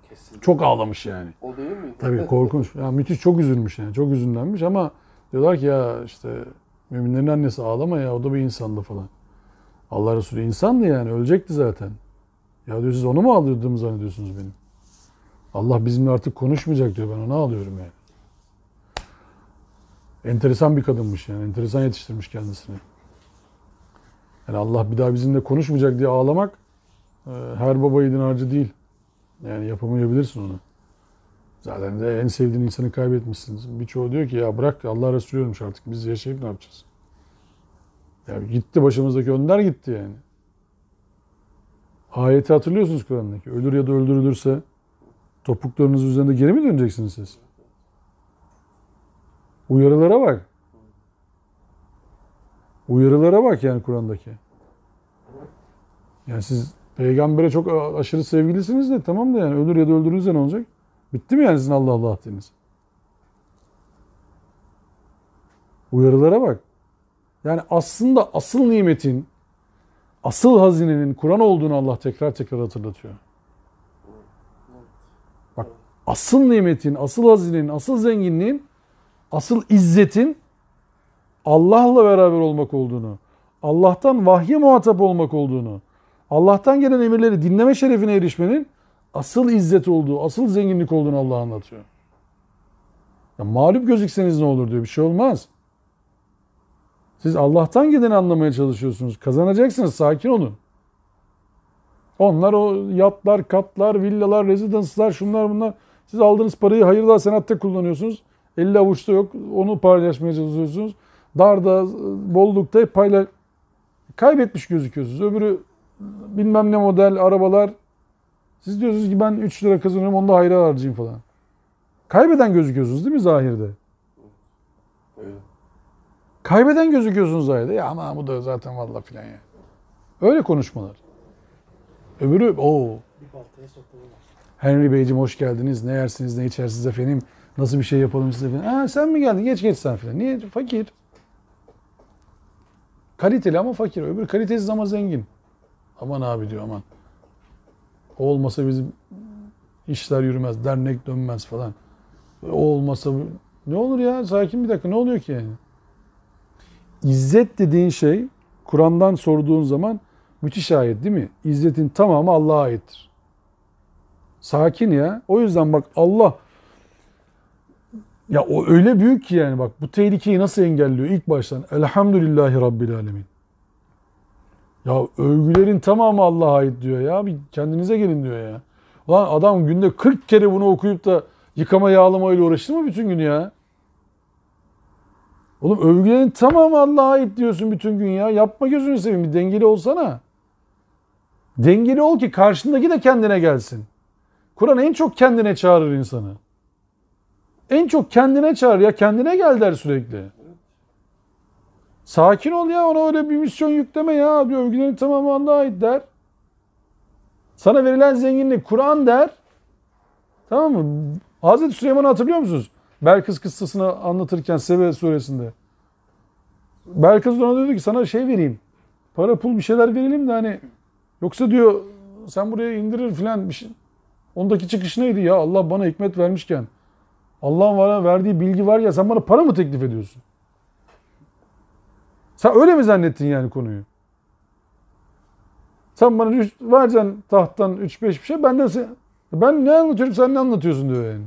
Kesin. Çok ağlamış yani. O değil miydi? Tabii korkunç. Ya müthiş çok üzülmüş yani. Çok üzünlenmiş ama diyorlar ki ya işte müminlerin annesi ağlama ya o da bir insandı falan. Allah Resulü insandı yani ölecekti zaten. Ya diyor siz onu mu ağlıyordunuz zannediyorsunuz benim? Allah bizimle artık konuşmayacak diyor ben ona ağlıyorum yani. Enteresan bir kadınmış yani. Enteresan yetiştirmiş kendisini. Yani Allah bir daha bizimle konuşmayacak diye ağlamak her baba yiğidin harcı değil. Yani yapamayabilirsin onu. Zaten de en sevdiğin insanı kaybetmişsiniz. Birçoğu diyor ki ya bırak Allah Resulü ölmüş artık biz yaşayıp ne yapacağız? Ya gitti başımızdaki önder gitti yani. Ayeti hatırlıyorsunuz Kur'an'daki. Ölür ya da öldürülürse topuklarınız üzerinde geri mi döneceksiniz siz? Uyarılara bak. Uyarılara bak yani Kur'an'daki. Yani siz peygambere çok aşırı sevgilisiniz de tamam da yani ölür ya da öldürülürse ne olacak? Bitti mi yani sizin Allah Allah deniz? Uyarılara bak. Yani aslında asıl nimetin, asıl hazinenin Kur'an olduğunu Allah tekrar tekrar hatırlatıyor. Bak asıl nimetin, asıl hazinenin, asıl zenginliğin, asıl izzetin Allah'la beraber olmak olduğunu, Allah'tan vahye muhatap olmak olduğunu, Allah'tan gelen emirleri dinleme şerefine erişmenin asıl izzet olduğu, asıl zenginlik olduğunu Allah anlatıyor. Ya mağlup gözükseniz ne olur diyor. Bir şey olmaz. Siz Allah'tan gideni anlamaya çalışıyorsunuz. Kazanacaksınız. Sakin olun. Onlar o yatlar, katlar, villalar, rezidanslar, şunlar bunlar. Siz aldığınız parayı hayırlı hasenatta kullanıyorsunuz. 50 avuçta yok. Onu paylaşmaya çalışıyorsunuz. Darda, bollukta kaybetmiş gözüküyorsunuz. Öbürü bilmem ne model arabalar. Siz diyorsunuz ki ben 3 lira kazanıyorum onu da hayra harcayayım falan. Kaybeden gözüküyorsunuz değil mi zahirde? Öyle. Kaybeden gözüküyorsunuz zahirde. Ya ama bu da zaten vallahi filan ya. Öyle konuşmalar. Öbürü Bir baltaya sokulur. Henry Beyciğim hoş geldiniz. Ne yersiniz ne içersiniz efendim. Nasıl bir şey yapalım size efendim. Ha sen mi geldin? Geç sen filan. Niye? Fakir. Kaliteli ama fakir. Öbürü kalitesiz ama zengin. Aman abi diyor aman. O olmasa bizim işler yürümez, dernek dönmez falan. O olmasa ne olur ya? Sakin bir dakika. Ne oluyor ki yani? İzzet dediğin şey Kur'an'dan sorduğun zaman müthiş ayet değil mi? İzzetin tamamı Allah'a aittir. Sakin ya. O yüzden bak Allah ya o öyle büyük ki yani bak bu tehlikeyi nasıl engelliyor ilk baştan? Elhamdülillahi Rabbil Alemin. Ya övgülerin tamamı Allah'a ait diyor ya. Bir kendinize gelin diyor ya. Lan adam günde 40 kere bunu okuyup da yıkama yağlamayla uğraştı mı bütün gün ya? Oğlum övgülerin tamamı Allah'a ait diyorsun bütün gün ya. Yapma gözünü seveyim bir dengeli olsana. Dengeli ol ki karşındaki de kendine gelsin. Kur'an en çok kendine çağırır insanı. En çok kendine çağır ya. Kendine gel der sürekli. Sakin ol ya. Ona öyle bir misyon yükleme ya. Diyor, övgülerin tamamı Allah'a ait der. Sana verilen zenginlik Kur'an der. Tamam mı? Hazreti Süleyman'ı hatırlıyor musunuz? Belkıs kıssasını anlatırken Sebe suresinde. Belkıs ona dedi ki sana şey vereyim. Para pul bir şeyler verelim de hani yoksa diyor sen buraya indirir filan bir şey. Ondaki çıkış neydi ya? Allah bana hikmet vermişken Allah'ın bana verdiği bilgi var ya sen bana para mı teklif ediyorsun? Sen öyle mi zannettin yani konuyu? Sen bana vereceksin tahttan 3-5 bir şey ben ne anlatıyorum sen ne anlatıyorsun diyor yani.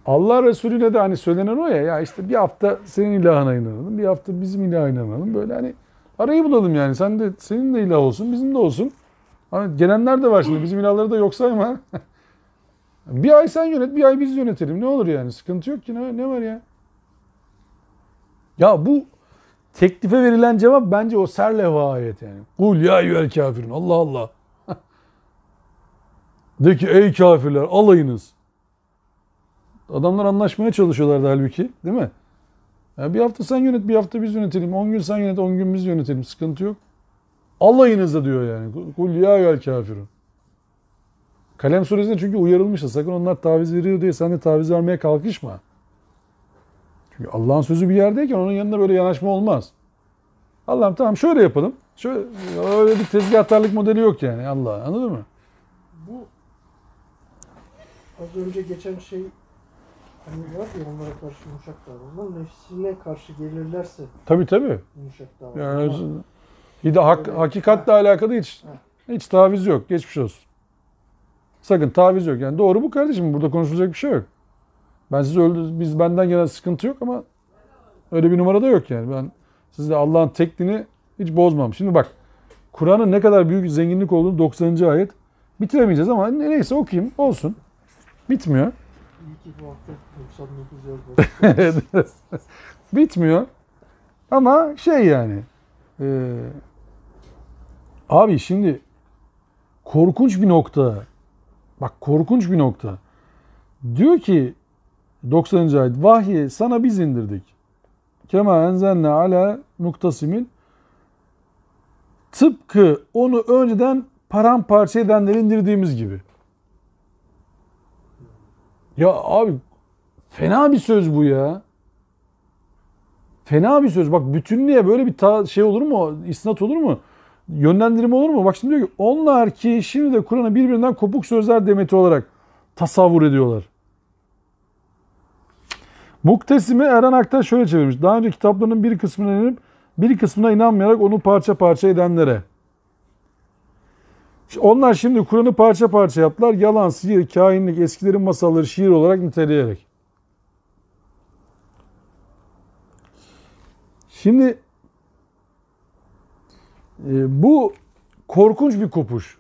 Allah Resulüne de hani söylenen o ya işte bir hafta senin ilahına inanalım, bir hafta bizim ilahına inanalım. Böyle hani arayı bulalım yani. Sen de senin de ilah olsun, bizim de olsun. Hani gelenler de var şimdi. Bizim ilahları da yok sayma. Bir ay sen yönet, bir ay biz yönetelim. Ne olur yani? Sıkıntı yok ki. Ne var ya? Ya bu teklife verilen cevap bence o serlevha ayet yani. Kul ya eyyuhel kafirun. Allah Allah. De ki ey kafirler alayınız. Adamlar anlaşmaya çalışıyorlardı halbuki. Değil mi? Yani bir hafta sen yönet, bir hafta biz yönetelim. 10 gün sen yönet, 10 gün biz yönetelim. Sıkıntı yok. Alayınızda diyor yani. Kul ya eyyuhel kafirun. Kalem suresinde çünkü uyarılmıştı. Sakın onlar taviz veriyor diye sen de taviz vermeye kalkışma. Çünkü Allah'ın sözü bir yerdeyken onun yanında böyle yanaşma olmaz. Allah'ım tamam şöyle yapalım. Şöyle, öyle bir tezgahtarlık modeli yok yani Allah. Anladın mı? Bu az önce geçen şey hani var ya onlara karşı yumuşak davranma. Nefsine karşı gelirlerse Tabii. yumuşak davranma. Yani bir de hakikatle alakalı hiç taviz yok. Geçmiş olsun. Sakın taviz yok. Yani doğru bu kardeşim. Burada konuşulacak bir şey yok. Ben sizi biz benden yana sıkıntı yok ama öyle bir numara da yok yani. Ben sizde Allah'ın tekliğini hiç bozmam. Şimdi bak Kur'an'ın ne kadar büyük zenginlik olduğunu 90. ayet bitiremeyeceğiz ama neyse okuyayım olsun. Bitmiyor. İyi ki bu hafta 99 yıl Bitmiyor. Ama şey yani abi şimdi korkunç bir nokta. Bak korkunç bir nokta. Diyor ki 90. ayet vahyi sana biz indirdik. Kema enzelne ala muktasimin tıpkı onu önceden paramparça edenleri indirdiğimiz gibi. Ya abi fena bir söz bu ya. Fena bir söz. Bak bütünlüğe böyle bir şey olur mu? İsnat olur mu? Yönlendirme olur mu? Bak şimdi diyor ki onlar ki şimdi de Kur'an'ı birbirinden kopuk sözler demeti olarak tasavvur ediyorlar. Muktesim'i Eren Aktaş şöyle çevirmiş. Daha önce kitaplarının bir kısmına inanıp bir kısmına inanmayarak onu parça parça edenlere. Onlar şimdi Kur'an'ı parça parça yaptılar. Yalan, sihir, kahinlik, eskilerin masalları şiir olarak niteleyerek. Şimdi bu korkunç bir kopuş.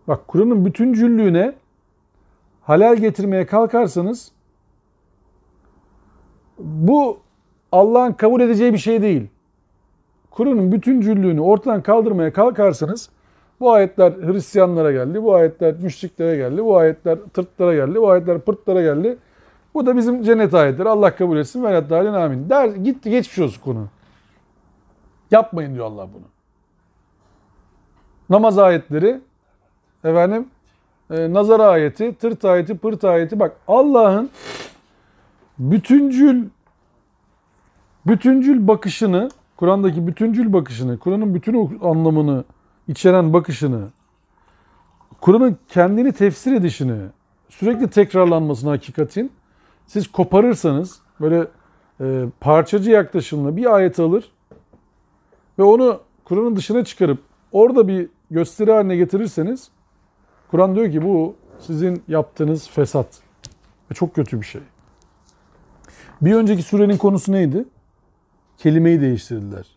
Bak Kur'an'ın bütüncüllüğüne halal getirmeye kalkarsanız bu Allah'ın kabul edeceği bir şey değil. Kur'an'ın bütüncüllüğünü ortadan kaldırmaya kalkarsanız bu ayetler Hristiyanlara geldi, bu ayetler müşriklere geldi, bu ayetler tırtlara geldi, bu ayetler pırtlara geldi. Bu da bizim cennet ayetleri. Allah kabul etsin. Velat dalin amin. Der gitti geçmiş olsun konu. Yapmayın diyor Allah bunu. Namaz ayetleri, efendim, nazar ayeti, tırt ayeti, pırt ayeti. Bak Allah'ın bütüncül bakışını, Kur'an'daki bütüncül bakışını, Kur'an'ın bütün anlamını içeren bakışını, Kur'an'ın kendini tefsir edişini, sürekli tekrarlanmasını hakikatin siz koparırsanız böyle parçacı yaklaşımla bir ayet alır ve onu Kur'an'ın dışına çıkarıp orada bir gösteri haline getirirseniz Kur'an diyor ki bu sizin yaptığınız fesat. Ve çok kötü bir şey. Bir önceki surenin konusu neydi? Kelimeyi değiştirdiler.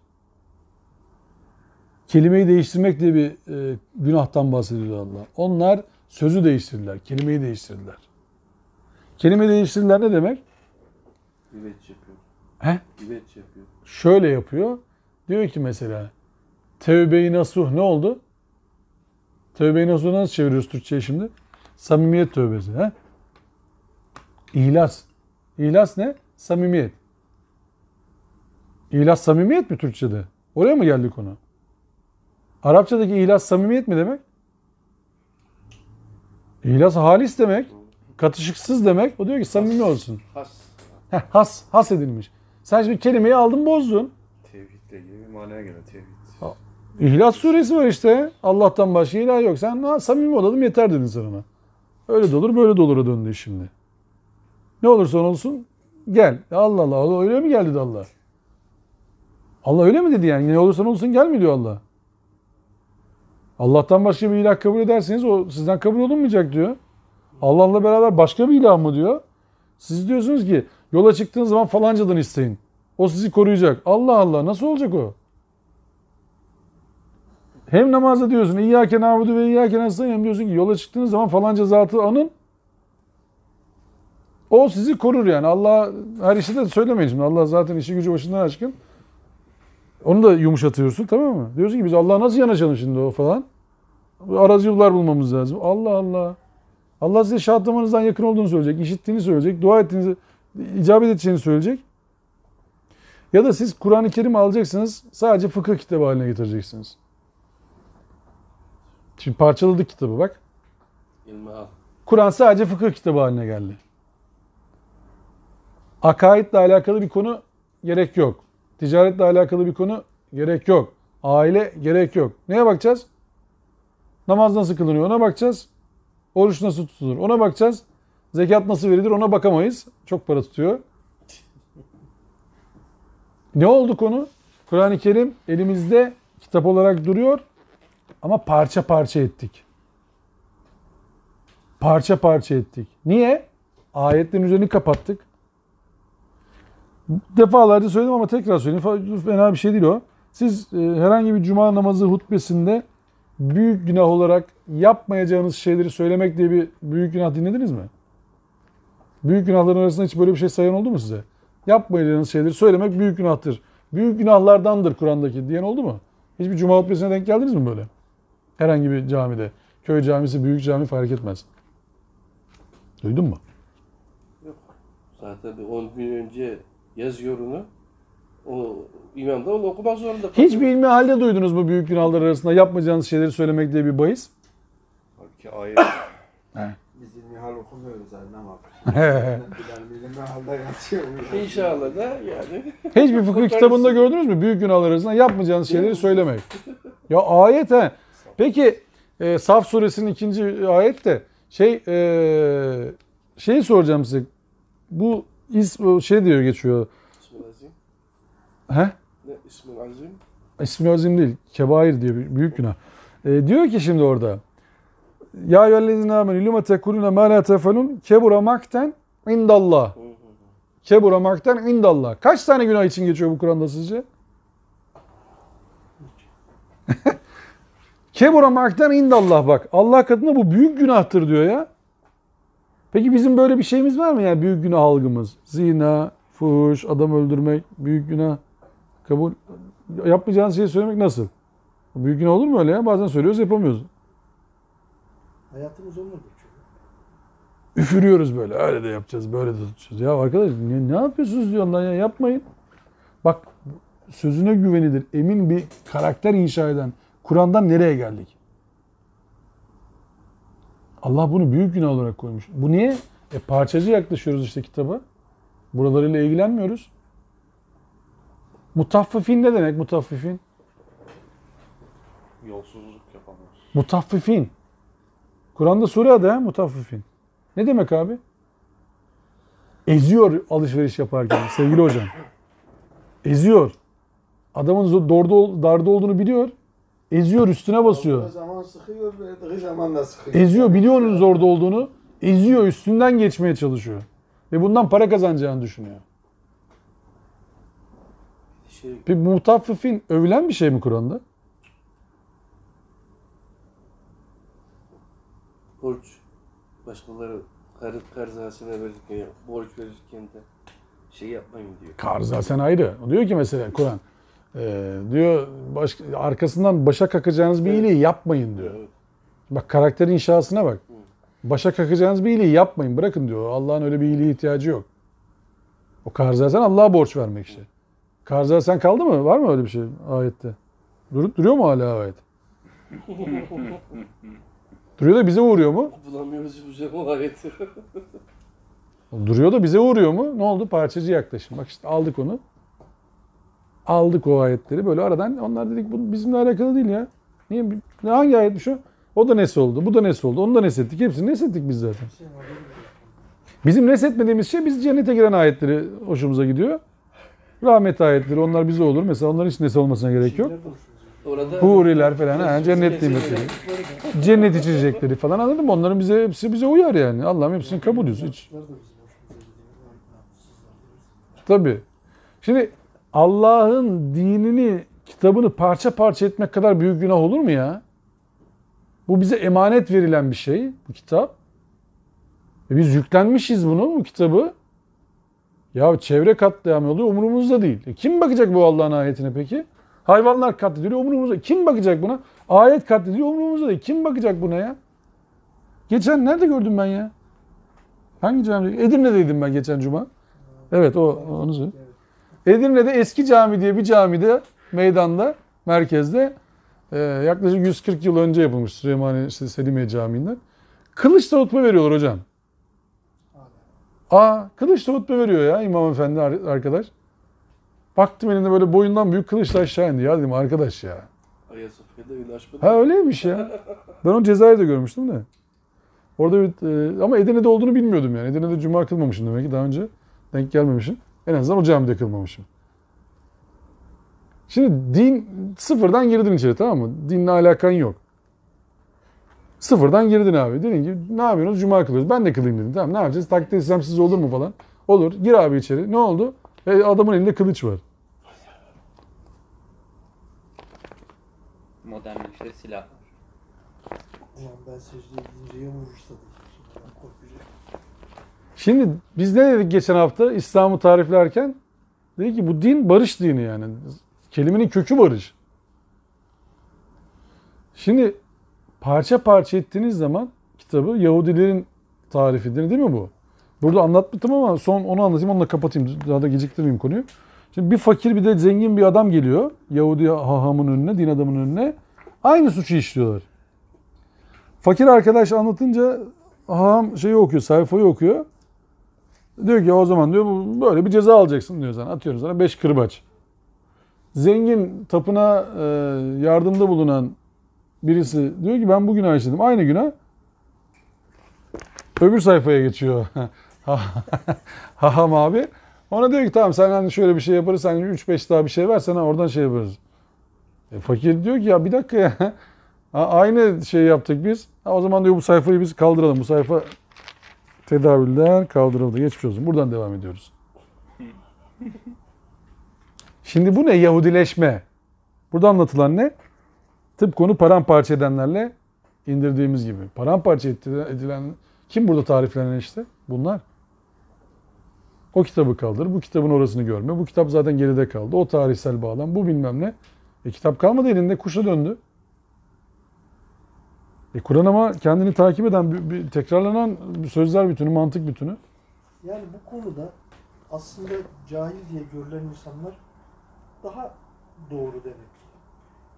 Kelimeyi değiştirmek diye bir günahtan bahsediyor Allah. Onlar sözü değiştirdiler. Kelimeyi değiştirdiler. Kelime değiştirdiler ne demek? İveç yapıyor. He? İveç yapıyor. Şöyle yapıyor. Diyor ki mesela Tevbe-i nasuh ne oldu? Tevbe-i nasuh'u nasıl çeviriyoruz Türkçe'ye şimdi? Samimiyet tövbesi. He? İhlas. İhlas ne? Samimiyet. İhlas samimiyet mi Türkçe'de? Oraya mı geldi konu? Arapçadaki ihlas samimiyet mi demek? İhlas halis demek. Katışıksız demek. O diyor ki samimi olsun. Has. Has edilmiş. Sen şimdi kelimeyi aldın bozdun. Tevhidle ilgili bir manaya gelen tevhid. İhlas suresi var işte. Allah'tan başka ilah yok. Sen samimi olalım yeter dedin sen ona. Öyle de olur böyle de olur'a döndü şimdi. Ne olursa olsun gel. Allah Allah öyle mi geldi dedi Allah? Allah öyle mi dedi yani? Ne olursa olsun gel mi diyor Allah? Allah'tan başka bir ilah kabul ederseniz o sizden kabul olunmayacak diyor. Allah'la beraber başka bir ilah mı diyor? Siz diyorsunuz ki yola çıktığınız zaman falancadan isteyin. O sizi koruyacak. Allah Allah nasıl olacak o? Hem namazda diyorsun İyyâke na'budu ve İyyâke nestaîn hem diyorsun ki yola çıktığınız zaman falanca zatı anın. O sizi korur yani. Allah her işi de söylemeyin şimdi. Allah zaten işi gücü başından aşkın. Onu da yumuşatıyorsun tamam mı? Diyorsun ki biz Allah'a nasıl yanaşalım şimdi o falan. Aracı yollar bulmamız lazım. Allah Allah. Allah size şahatlamanızdan yakın olduğunu söyleyecek. İşittiğini söyleyecek. Dua ettiğinizi, icabet edeceğini söyleyecek. Ya da siz Kur'an-ı Kerim alacaksınız. Sadece fıkıh kitabı haline getireceksiniz. Şimdi parçaladık kitabı bak. İlmi al. Kur'an sadece fıkıh kitabı haline geldi. Akaidle alakalı bir konu gerek yok. Ticaretle alakalı bir konu gerek yok. Aile gerek yok. Neye bakacağız? Namaz nasıl kılınıyor ona bakacağız. Oruç nasıl tutulur ona bakacağız. Zekat nasıl verilir ona bakamayız. Çok para tutuyor. Ne oldu konu? Kur'an-ı Kerim elimizde kitap olarak duruyor ama parça parça ettik. Parça parça ettik. Niye? Ayetlerin üzerini kapattık. Defalarca söyledim ama tekrar söyleyeyim. Fena bir şey değil o. Siz herhangi bir cuma namazı hutbesinde büyük günah olarak yapmayacağınız şeyleri söylemek diye bir büyük günah dinlediniz mi? Büyük günahların arasında hiç böyle bir şey sayan oldu mu size? Yapmayacağınız şeyleri söylemek büyük günahtır. Büyük günahlardandır Kur'an'daki diyen oldu mu? Hiçbir cuma hutbesine denk geldiniz mi böyle? Herhangi bir camide. Köy camisi, büyük cami fark etmez. Duydun mu? Zaten bir 10 gün önce yazıyor onu. O imam da onu okumak zorunda. Hiç bilme halde duydunuz mu büyük günahlar arasında yapmayacağınız şeyleri söylemek diye bir bahis? Halbuki ayet Biz ilmihal okumuyoruz anlamak. Hiçbir Bilen ilmihalda yatıyor. İnşallah da yani. fıkıh kitabında gördünüz mü? Büyük günahlar arasında yapmayacağınız şeyleri söylemek. Ya ayet he. Peki Saf suresinin 2. ayette şeyi soracağım size. Bu şey diyor geçiyor. İsmil-Azim. He? Ne? İsmil-Azim. İsmi azim değil. Kebair diye bir büyük günah. Diyor ki şimdi orada. Ya eyyühellezine amenü lima tekulune ma la tefalun kebura makten indallah. Kebura makten indallah. Kaç tane günah için geçiyor bu Kur'an'da sizce? Kebura makten indallah bak. Allah katında bu büyük günahtır diyor ya. Peki bizim böyle bir şeyimiz var mı yani büyük günah algımız? Zina, fuhuş, adam öldürmek, büyük günah kabul. Yapmayacağınız şeyi söylemek nasıl? Büyük günah olur mu öyle ya? Bazen söylüyoruz yapamıyoruz. Hayatımız onunla geçiyor. Üfürüyoruz böyle. Öyle de yapacağız, böyle de tutacağız. Ya arkadaş ne yapıyorsunuz diyor Allah ya yapmayın. Bak sözüne güvenilir, emin bir karakter inşa eden Kur'an'dan nereye geldik? Allah bunu büyük günah olarak koymuş. Bu niye? Parçacı yaklaşıyoruz işte kitaba. Buralarıyla ilgilenmiyoruz. Mutaffifin ne demek mutaffifin? yolsuzluk yapanlar. Mutaffifin. Kur'an'da sure adı ha mutaffifin. Ne demek abi? Eziyor alışveriş yaparken sevgili hocam. Eziyor. Adamın darda olduğunu biliyor. Eziyor üstüne basıyor. O zaman sıkıyor, verdiği zaman da sıkıyor. Eziyor biliyorsunuz orada olduğunu. Eziyor üstünden geçmeye çalışıyor. Ve bundan para kazanacağını düşünüyor. Bir mutaffifin övülen bir şey mi Kur'an'da? Borç. Başkaları karzasına verirken, borç verirken de şey yapmayın diyor. Karzasen ayrı. O diyor ki mesela Kur'an. Diyor arkasından başa kakacağınız bir iyiliği yapmayın diyor. Evet. Bak karakter inşasına bak. Başa kakacağınız bir iyiliği yapmayın. Bırakın diyor. Allah'ın öyle bir iyiliğe ihtiyacı yok. O Karzı Hasan Allah'a borç vermek işte. Karzı Hasan kaldı mı? Var mı öyle bir şey ayette? Duruyor mu hala ayet? Duruyor da bize uğruyor mu? Bulamıyoruz bu ayeti. Duruyor da bize uğruyor mu? Ne oldu? Parçacı yaklaşım. Bak işte aldık onu. Aldık o ayetleri. Böyle aradan onlar dedik bu bizimle alakalı değil ya. Niye? Hangi ayetmiş o? O da nesi oldu? Bu da nesi oldu? Onu da nesettik. Hepsini nesettik biz zaten. Senin haberi bile yok. Bizim nesetmediğimiz şey biz cennete giren ayetleri hoşumuza gidiyor. Rahmet ayetleri onlar bize olur. Mesela onların hiç nesi olmasına gerek yok. Şeyler de hoşumuza gidiyor. Orada Huriler falan, ha, cennet nimetleri, cennet içecekleri falan anladın mı? Onların hepsi bize uyar yani. Allah'ım hepsini kabul ediyoruz. Hiç. Yaptıkları da bizim hoşumuza gidiyor. Namussuzlar. Tabii. Şimdi Allah'ın dinini, kitabını parça parça etmek kadar büyük günah olur mu ya? Bu bize emanet verilen bir şey, bu kitap. Biz yüklenmişiz bu kitabı. Ya çevre katliamı oluyor, umurumuzda değil. Kim bakacak bu Allah'ın ayetine peki? Hayvanlar katlediliyor, umurumuzda. Kim bakacak buna? Ayet katlediliyor, umurumuzda değil. Kim bakacak buna ya? Geçen nerede gördüm ben ya? Hangi camide? Edirne'deydim ben geçen cuma. Evet onu söyleyeyim. Edirne'de Eski Cami diye bir camide, meydanda, merkezde yaklaşık 140 yıl önce yapılmış Süleymaniye Selimiye Camii'nden. Kılıçla hutbe veriyorlar hocam. Kılıçla hutbe veriyor ya İmam Efendi arkadaş. Baktım elinde böyle boyundan büyük kılıçla aşağı indi. Ya dedim arkadaş ya. Ayasofya'da öyle açmadı. Ha öyleymiş ya. Ben onu Cezayir'de görmüştüm de. Orada ama Edirne'de olduğunu bilmiyordum yani. Edirne'de cuma kılmamışım demek ki daha önce. Denk gelmemişim. En azından o camide kılmamışım. Şimdi din sıfırdan girdin içeri, tamam mı? Dinle alakan yok. Sıfırdan girdin abi. Dedin ki ne yapıyorsunuz? Cuma kılıyoruz. Ben de kılayım dedim. Tamam ne yapacağız? Takdir etsem siz olur mu falan. Olur. Gir abi içeri. Ne oldu? Adamın elinde kılıç var. Modernleşti silah var. Ulan ben secdeye gidince ya vurursa diye. Şimdi ben korkacağım. Şimdi biz ne dedik geçen hafta İslam'ı tariflerken? Dedi ki bu din barış dini yani. Kelimenin kökü barış. Şimdi parça parça ettiğiniz zaman kitabı Yahudilerin tarifidir değil mi bu? Burada anlatmadım ama son onu anlatayım, onunla kapatayım. Daha da geciktirmeyeyim konuyu. Şimdi bir fakir bir de zengin bir adam geliyor. Yahudi hahamın önüne, din adamının önüne. Aynı suçu işliyorlar. Fakir arkadaş anlatınca haham şeyi okuyor, sayfayı okuyor. Diyor ki o zaman diyor böyle bir ceza alacaksın diyor sana. Atıyorum sana 5 kırbaç. Zengin tapına yardımda bulunan birisi diyor ki ben bu günah işledim. Aynı günah. Öbür sayfaya geçiyor. Haham abi. Ona diyor ki tamam sen hani şöyle bir şey yaparız. Sen 3-5 daha bir şey ver sana oradan şey yaparız. Fakir diyor ki ya bir dakika ya. Aynı şeyi yaptık biz. O zaman diyor bu sayfayı biz kaldıralım. Bu sayfa tedavülden kaldırıldı. Geçmiş olsun. Buradan devam ediyoruz. Şimdi bu ne? Yahudileşme. Burada anlatılan ne? Tıpkı onu paramparça edenlerle indirdiğimiz gibi. Paramparça edilen kim burada tariflenen işte? Bunlar. O kitabı kaldır. Bu kitabın orasını görme. Bu kitap zaten geride kaldı. O tarihsel bağlam. Bu bilmem ne. Kitap kalmadı elinde. Kuşa döndü. Kur'an ama kendini takip eden, tekrarlanan sözler bütünü, mantık bütünü. Yani bu konuda aslında cahil diye görülen insanlar daha doğru demek.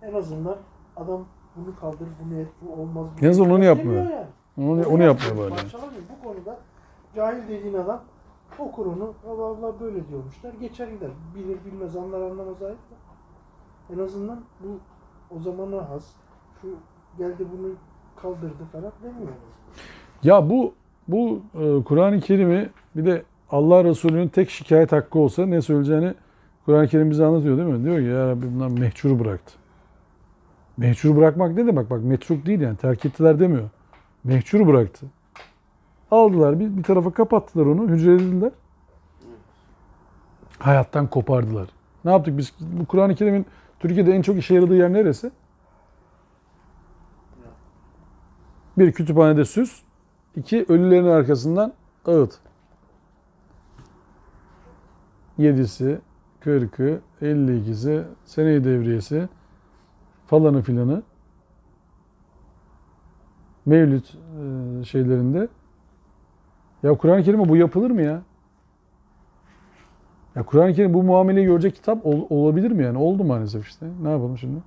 En azından adam bunu kaldır, bunu et, bu olmaz. En azından onu yapmıyor. Demiyor yani. Onu yapmıyor böyle. Parçalamıyor. Bu konuda cahil dediğin adam okur onu, Allah Allah böyle diyormuşlar, geçer gider. Bilir bilmez, anlar anlamaz ait de. En azından bu o zamana has, şu geldi bunu kaldırdı falan demiyor. Ya bu Kur'an-ı Kerim'i bir de Allah Resulü'nün tek şikayet hakkı olsa ne söyleyeceğini Kur'an-ı Kerim bize anlatıyor değil mi? Diyor ki ya Rabbi bunlar mehcur bıraktı. Mehcur bırakmak ne demek? Bak metruk değil yani terk ettiler demiyor. Mehcur bıraktı. Aldılar bir tarafa kapattılar onu, hücrelediler. Hayattan kopardılar. Ne yaptık biz? Bu Kur'an-ı Kerim'in Türkiye'de en çok işe yaradığı yer neresi? Bir, kütüphanede süs. İki, ölülerin arkasından ağıt. 7'si, 40'ı, 52'si, seneyi devriyesi, falanı filanı. Mevlüt şeylerinde. Ya Kur'an-ı Kerim'e bu yapılır mı ya? Ya Kur'an-ı Kerim bu muameleyi görecek kitap olabilir mi yani? Oldu maalesef işte. Ne yapalım şimdi?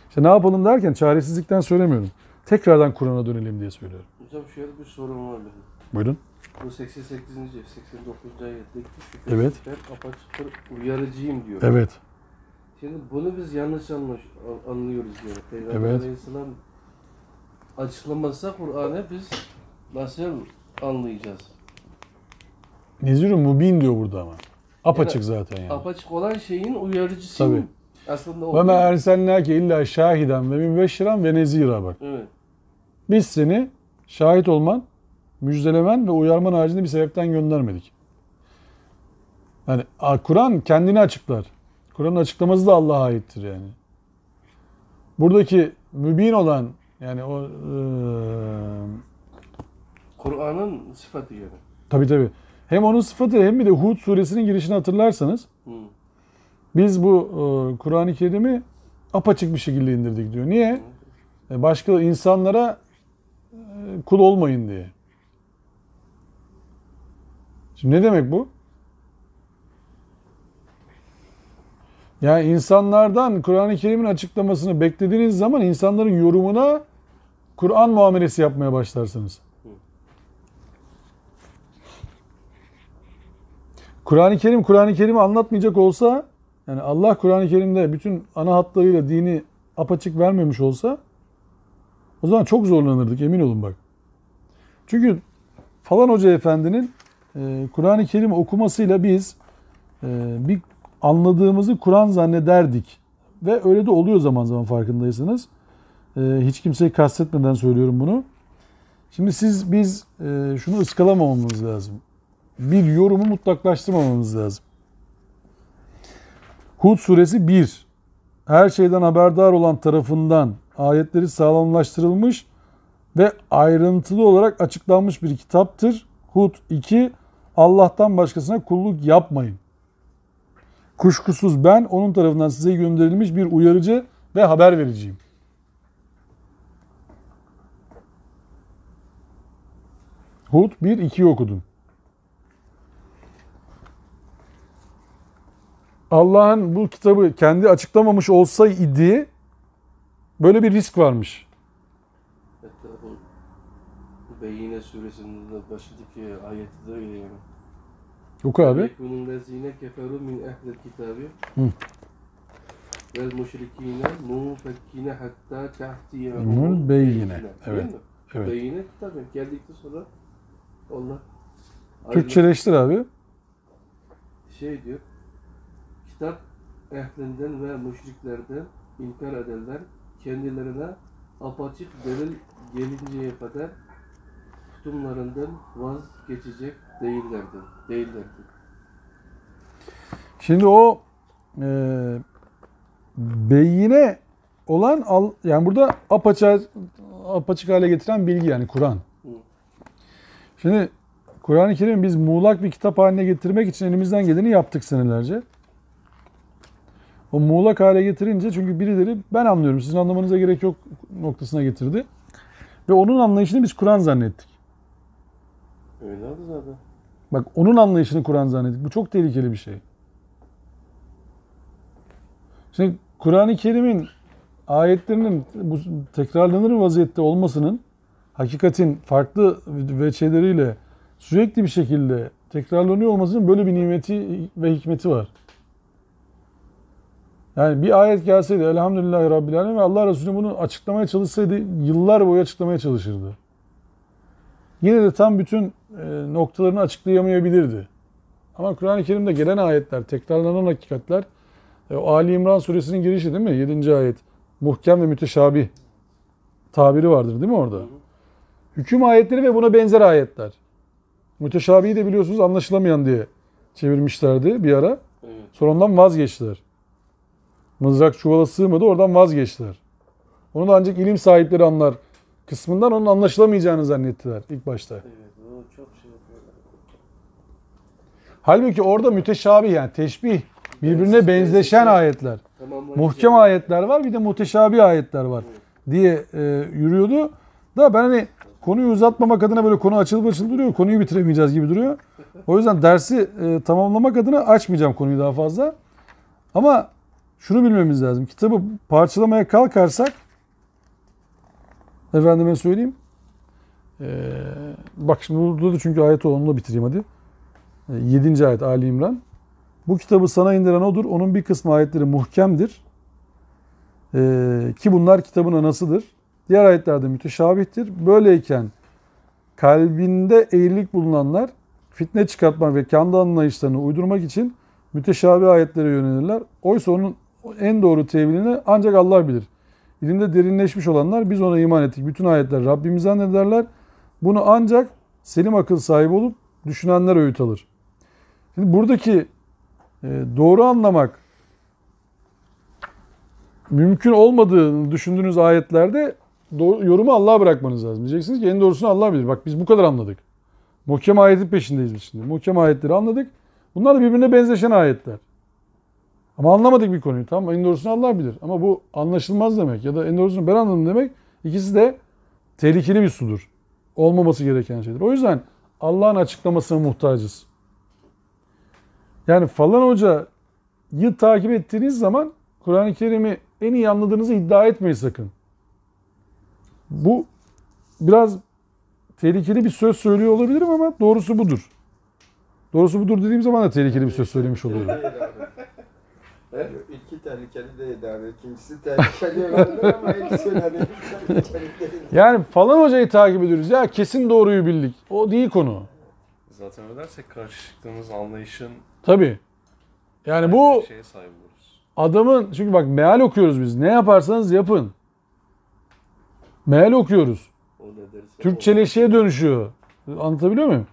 İşte ne yapalım derken çaresizlikten söylemiyorum. Tekrardan Kur'an'a dönelim diye söylüyorum. Hocam şöyle bir sorun var benim. Buyurun. Bu 88. 89. ayetteki Evet. şüphesizler apaçık uyarıcıyım diyor. Evet. Şimdi bunu biz yanlış anlıyoruz diyor. Peygamber Evet. Aleyhisselam açıklamazsa Kur'an'ı biz nasıl anlayacağız? Nezirun Mubin diyor burada ama. Apaçık zaten yani. Apaçık olan şeyin uyarıcısı. Tabii. Aslında Ve o. me erselnâke illa şahiden ve mübeşşiran ve nezîrâ bak. Evet. Biz seni şahit olman, müjdelemen ve uyarman haricinde bir sebepten göndermedik. Yani Kur'an kendini açıklar. Kur'an'ın açıklaması da Allah'a aittir yani. Buradaki mübin olan yani o Kur'an'ın sıfatı yani. tabii. Hem onun sıfatı hem bir de Hud suresinin girişini hatırlarsanız Hı. biz bu Kur'an-ı Kerim'i apaçık bir şekilde indirdik diyor. Niye? Başka insanlara kul olmayın diye. Şimdi ne demek bu? Yani insanlardan Kur'an-ı Kerim'in açıklamasını beklediğiniz zaman insanların yorumuna Kur'an muamelesi yapmaya başlarsınız. Kur'an-ı Kerim'i anlatmayacak olsa, yani Allah Kur'an-ı Kerim'de bütün ana hatlarıyla dini apaçık vermemiş olsa o zaman çok zorlanırdık, emin olun bak. Çünkü falan hoca efendinin Kur'an-ı Kerim okumasıyla biz bir anladığımızı Kur'an zannederdik. Ve öyle de oluyor zaman zaman farkındaysanız. Hiç kimseyi kastetmeden söylüyorum bunu. Şimdi biz şunu ıskalamamamız lazım. Bir yorumu mutlaklaştırmamamız lazım. Hud suresi 1. Her şeyden haberdar olan tarafından ayetleri sağlamlaştırılmış ve ayrıntılı olarak açıklanmış bir kitaptır. Hud 2. Allah'tan başkasına kulluk yapmayın. Kuşkusuz ben onun tarafından size gönderilmiş bir uyarıcı ve haber vericiyim. Hud 1-2'yi okudum. Allah'ın bu kitabı kendi açıklamamış olsaydı böyle bir risk varmış. Hatta bu Beyyine suresinin de başındaki ayeti de öyle yani. Oku abi. Yekunun lezine keferu min ehlil kitabı vel müşrikine mufekkine hatta tahtiyehumul Beyyine. Evet. Değil mi? Evet. Beyyine tabii geldikten sonra Allah Türkçeleştir abi. şey diyor. Kitap ehlinden ve müşriklerden inkar edenler kendilerine apaçık delil gelinceye kadar tutumlarından vazgeçecek değillerdi. Şimdi o beyine olan yani burada apaçık hale getiren bilgi yani Kur'an. Şimdi Kur'an-ı Kerim'i biz muğlak bir kitap haline getirmek için elimizden geleni yaptık senelerce. O muğlak hale getirince çünkü birileri ben anlıyorum sizin anlamanıza gerek yok noktasına getirdi. Ve onun anlayışını biz Kur'an zannettik. Öyle oldu zaten. Bak onun anlayışını Kur'an zannettik. Bu çok tehlikeli bir şey. Şimdi Kur'an-ı Kerim'in ayetlerinin bu tekrarlanır vaziyette olmasının hakikatin farklı veçeleriyle sürekli bir şekilde tekrarlanıyor olmasının böyle bir nimeti ve hikmeti var. Yani bir ayet gelseydi elhamdülillahi rabbil alemin ve Allah Resulü bunu açıklamaya çalışsaydı yıllar boyu açıklamaya çalışırdı. Yine de tam bütün noktalarını açıklayamayabilirdi. Ama Kur'an-ı Kerim'de gelen ayetler, tekrarlanan hakikatler, Ali İmran suresinin girişi değil mi? 7. ayet. Muhkem ve müteşabih tabiri vardır değil mi orada? Hüküm ayetleri ve buna benzer ayetler. Müteşabihi de biliyorsunuz anlaşılamayan diye çevirmişlerdi bir ara. Evet. Sonra ondan vazgeçtiler. Mızrak çuvala sığmadı oradan vazgeçtiler. Onu da ancak ilim sahipleri anlar kısmından onun anlaşılamayacağını zannettiler ilk başta. Evet, o çok şey yapıyorlar. Halbuki orada müteşabih yani teşbih, birbirine benzeşen ayetler. Tamamlayıcı. Muhkem ayetler var bir de muteşabih ayetler var diye yürüyordu. Da ben hani konuyu uzatmamak adına böyle konu açılıp duruyor. Konuyu bitiremeyeceğiz gibi duruyor. O yüzden dersi tamamlamak adına açmayacağım konuyu daha fazla. Ama şunu bilmemiz lazım. Kitabı parçalamaya kalkarsak efendime söyleyeyim. Bak şimdi burada da çünkü ayeti onunla bitireyim hadi. 7. ayet Ali İmran. Bu kitabı sana indiren odur. Onun bir kısmı ayetleri muhkemdir. Ki bunlar kitabın anasıdır. Diğer ayetlerde müteşabihtir. Böyleyken kalbinde eğrilik bulunanlar fitne çıkartmak ve kendi anlayışlarını uydurmak için müteşabih ayetlere yönelirler. Oysa onun en doğru tevilini ancak Allah bilir. İlimde derinleşmiş olanlar biz ona iman ettik. Bütün ayetler Rabbimizden derler. Bunu ancak selim akıl sahibi olup düşünenler öğüt alır. Şimdi buradaki doğru anlamak mümkün olmadığını düşündüğünüz ayetlerde yorumu Allah'a bırakmanız lazım. Diyeceksiniz ki en doğrusunu Allah bilir. Bak biz bu kadar anladık. Muhkem ayetin peşindeyiz biz şimdi. Muhkem ayetleri anladık. Bunlar da birbirine benzeşen ayetler. Ama anlamadık bir konuyu. Tamam en doğrusunu Allah bilir. Ama bu anlaşılmaz demek ya da en doğrusunu ben anladım demek. İkisi de tehlikeli bir sudur. Olmaması gereken şeydir. O yüzden Allah'ın açıklamasına muhtacız. Yani falan hocayı takip ettiğiniz zaman Kur'an-ı Kerim'i en iyi anladığınızı iddia etmeyin sakın. Bu biraz tehlikeli bir söz söylüyor olabilirim ama doğrusu budur. Doğrusu budur dediğim zaman da tehlikeli bir söz söylemiş oluyorum. İlki tehlikeli değildi abi. İkincisi tehlikeli olabilir ama hepsi önemli. Yani falan hocayı takip ediyoruz. Ya kesin doğruyu bildik. O değil konu. Zaten öyle dersek karşı çıktığımız anlayışın Tabii. Yani bu şeye sahip oluruz. adamın, çünkü bak meal okuyoruz biz. Ne yaparsanız yapın. Meal okuyoruz. O ne derse Türkçeleşiye dönüşüyor. Anlatabiliyor muyum?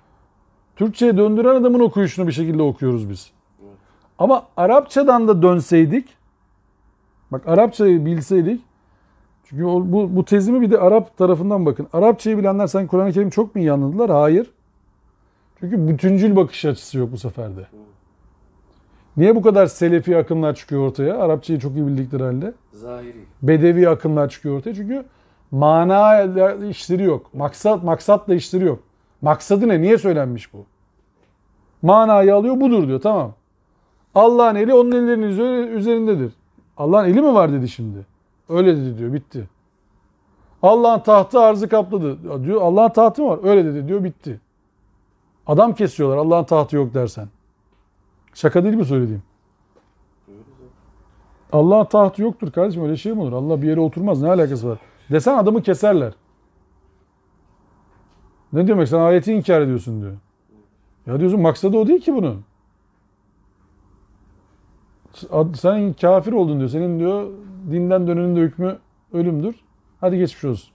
Türkçe'ye döndüren adamın okuyuşunu bir şekilde okuyoruz biz. Evet. Ama Arapçadan da dönseydik, bak Arapçayı bilseydik, çünkü bu tezimi bir de Arap tarafından bakın. Arapçayı bilenler sanki Kur'an-ı Kerim'i çok mu iyi anladılar? Hayır. Çünkü bütüncül bakış açısı yok bu seferde. Niye bu kadar selefi akımlar çıkıyor ortaya? Arapçayı çok iyi bildikleri halde. Zahiri. Bedevi akımlar çıkıyor ortaya. Çünkü mana işleri yok. Maksatla işleri yok. Maksadı ne? Niye söylenmiş bu? Manayı alıyor budur diyor. Tamam. Allah'ın eli onun ellerinin üzerindedir. Allah'ın eli mi var dedi şimdi. Öyle dedi diyor. Bitti. Allah'ın tahtı arzı kapladı diyor. Allah'ın tahtı mı var? Öyle dedi diyor. Bitti. Adam kesiyorlar. Allah'ın tahtı yok dersen. Şaka değil mi söylediğim? Allah'ın tahtı yoktur kardeşim. Öyle şey mi olur? Allah bir yere oturmaz. Ne alakası var? Desen adamı keserler. Ne demek? Sen ayeti inkar ediyorsun diyor. Ya diyorsun maksadı o değil ki bunun. Sen kafir oldun diyor. Senin diyor dinden dönenin de hükmü ölümdür. Hadi geçmiş olsun.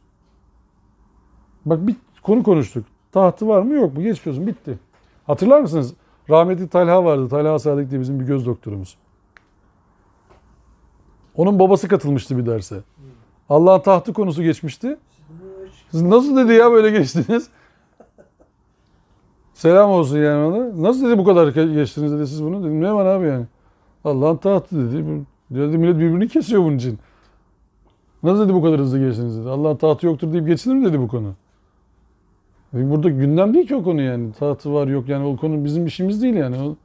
Bak bir konu konuştuk. Tahtı var mı yok mu? Geçmiş olsun. Bitti. Hatırlar mısınız? Rahmetli Talha vardı. Talha Sadık diye bizim bir göz doktorumuz. Onun babası katılmıştı bir derse. Allah'ın tahtı konusu geçmişti. Siz nasıl dedi ya böyle geçtiniz? Selam olsun yani ona. Nasıl dedi bu kadar geçtiniz dedi siz bunu? Dedim ne var abi yani? Allah'ın tahtı dedi. Dedi millet birbirini kesiyor bunun için. Nasıl dedi bu kadar hızlı geçtiniz dedi. Allah'ın tahtı yoktur deyip geçilir mi dedi bu konu. Burada gündem değil ki o konu yani. Tahtı var yok yani o konu bizim işimiz değil yani.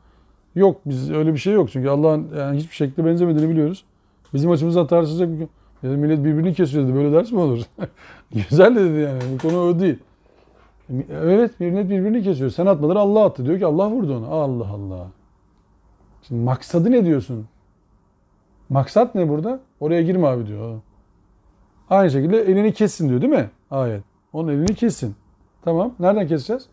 Yok biz öyle bir şey yok. Çünkü Allah'ın yani hiçbir şekilde benzemediğini biliyoruz. Bizim açımızdan tartışacak bir konu. Yani millet birbirini kesiyor dedi. Böyle ders mi olur? Güzel dedi yani. Bu konu o değil. Evet millet birbirini kesiyor. Sen atmadın Allah attı. Diyor ki Allah vurdu onu. Allah Allah. Şimdi maksadı ne diyorsun? Maksat ne burada? Oraya girme abi diyor. Aynı şekilde elini kessin diyor değil mi? Ayet. Onun elini kessin. Tamam. Nereden keseceğiz?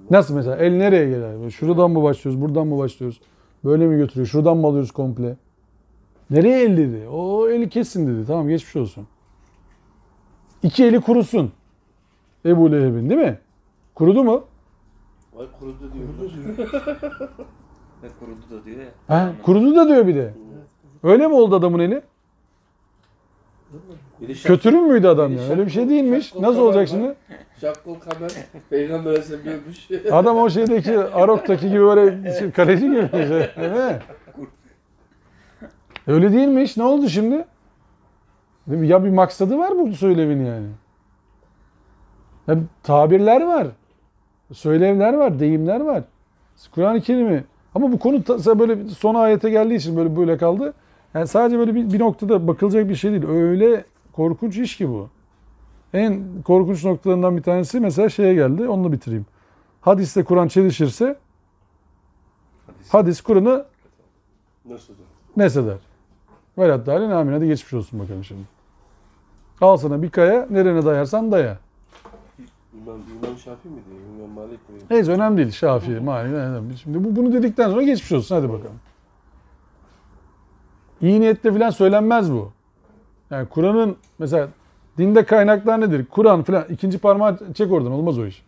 Nasıl mesela? El nereye gelir? Şuradan mı başlıyoruz? Buradan mı başlıyoruz? Böyle mi götürüyor? Şuradan mı alıyoruz komple? Nereye el dedi? O eli kessin dedi. Tamam geçmiş olsun. İki eli kurusun. Ebu Leheb'in değil mi? Kurudu mu? Vay kurudu diyor. Ve kurudu da diyor ya. Ha, kurudu da diyor bir de. Öyle mi oldu adamın eli? Kötürüm müydü adam ya? Öyle bir şey değilmiş. Nasıl olacak şimdi? Şakkol Kamer Peygamber'e seviyormuş. Adam o şeydeki Arok'taki gibi böyle kaleci gibi. Değil mi? Öyle değilmiş. Ne oldu şimdi? Değil mi? Ya bir maksadı var bu söylevin yani. Ya tabirler var. Söylevler var, deyimler var. Kur'an-ı Kerim'i ama bu konu böyle son ayete geldiği için böyle kaldı. Yani sadece böyle bir noktada bakılacak bir şey değil. Öyle korkunç iş ki bu. En korkunç noktalarından bir tanesi mesela şeye geldi. Onunla bitireyim. Hadisle Kur'an çelişirse hadis Kur'an'ı Nasıl da? nesheder. Velat dalin amin. Hadi geçmiş olsun bakalım şimdi. Al sana bir kaya, nerene dayarsan daya. İmam Şafii mi diyor? İmam Malik mi? Neyse önemli değil. Şafii, Malik. Şimdi bunu dedikten sonra geçmiş olsun. Hadi bakalım. İyi niyetle falan söylenmez bu. Yani Kur'an'ın mesela dinde kaynaklar nedir? Kur'an falan ikinci parmağı çek oradan. Olmaz o iş.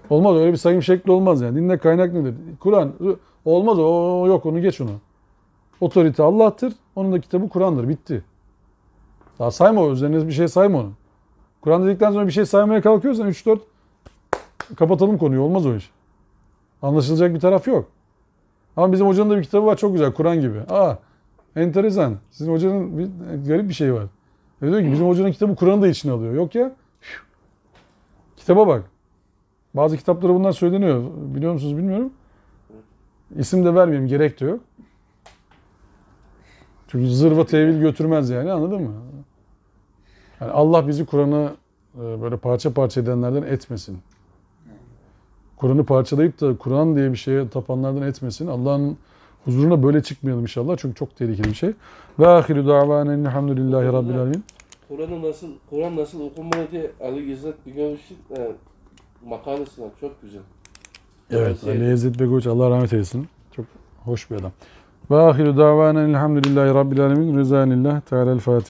Olmaz öyle bir sayım şekli olmaz yani. Dinde kaynak nedir? Kur'an olmaz o yok onu geç onu. Otorite Allah'tır. Onun da kitabı Kur'an'dır. Bitti. Daha sayma o. Üzerine bir şey sayma onu. Kur'an dedikten sonra bir şey saymaya kalkıyorsan 3-4 kapatalım konuyu. Olmaz o iş. Anlaşılacak bir taraf yok. Ama bizim hocanın da bir kitabı var çok güzel. Kur'an gibi. Enteresan. Sizin hocanın garip bir şey var. Diyor ki bizim hocanın kitabı Kur'an'ı da içine alıyor. Yok ya. Kitaba bak. Bazı kitaplara bunlar söyleniyor. Biliyor musunuz bilmiyorum. İsim de vermeyeyim. Gerek de yok. Çünkü zırva tevil götürmez yani anladın mı? Yani Allah bizi Kur'an'ı böyle parça parça edenlerden etmesin. Kur'an'ı parçalayıp da Kur'an diye bir şeye tapanlardan etmesin. Allah'ın huzuruna böyle çıkmayalım inşallah. Çünkü çok tehlikeli bir şey. Ve ahiru da'vanen elhamdülillahi rabbil alemin. Kur'an nasıl okunmalı diye Ali İzzet Begoviç'in makalesi var. Çok güzel. Evet. Ali İzzet Begoviç Allah rahmet eylesin. Çok hoş bir adam. Ve ahiru da'vanen elhamdülillahi rabbil alemin. Rızanillah. Teala'l Fatiha.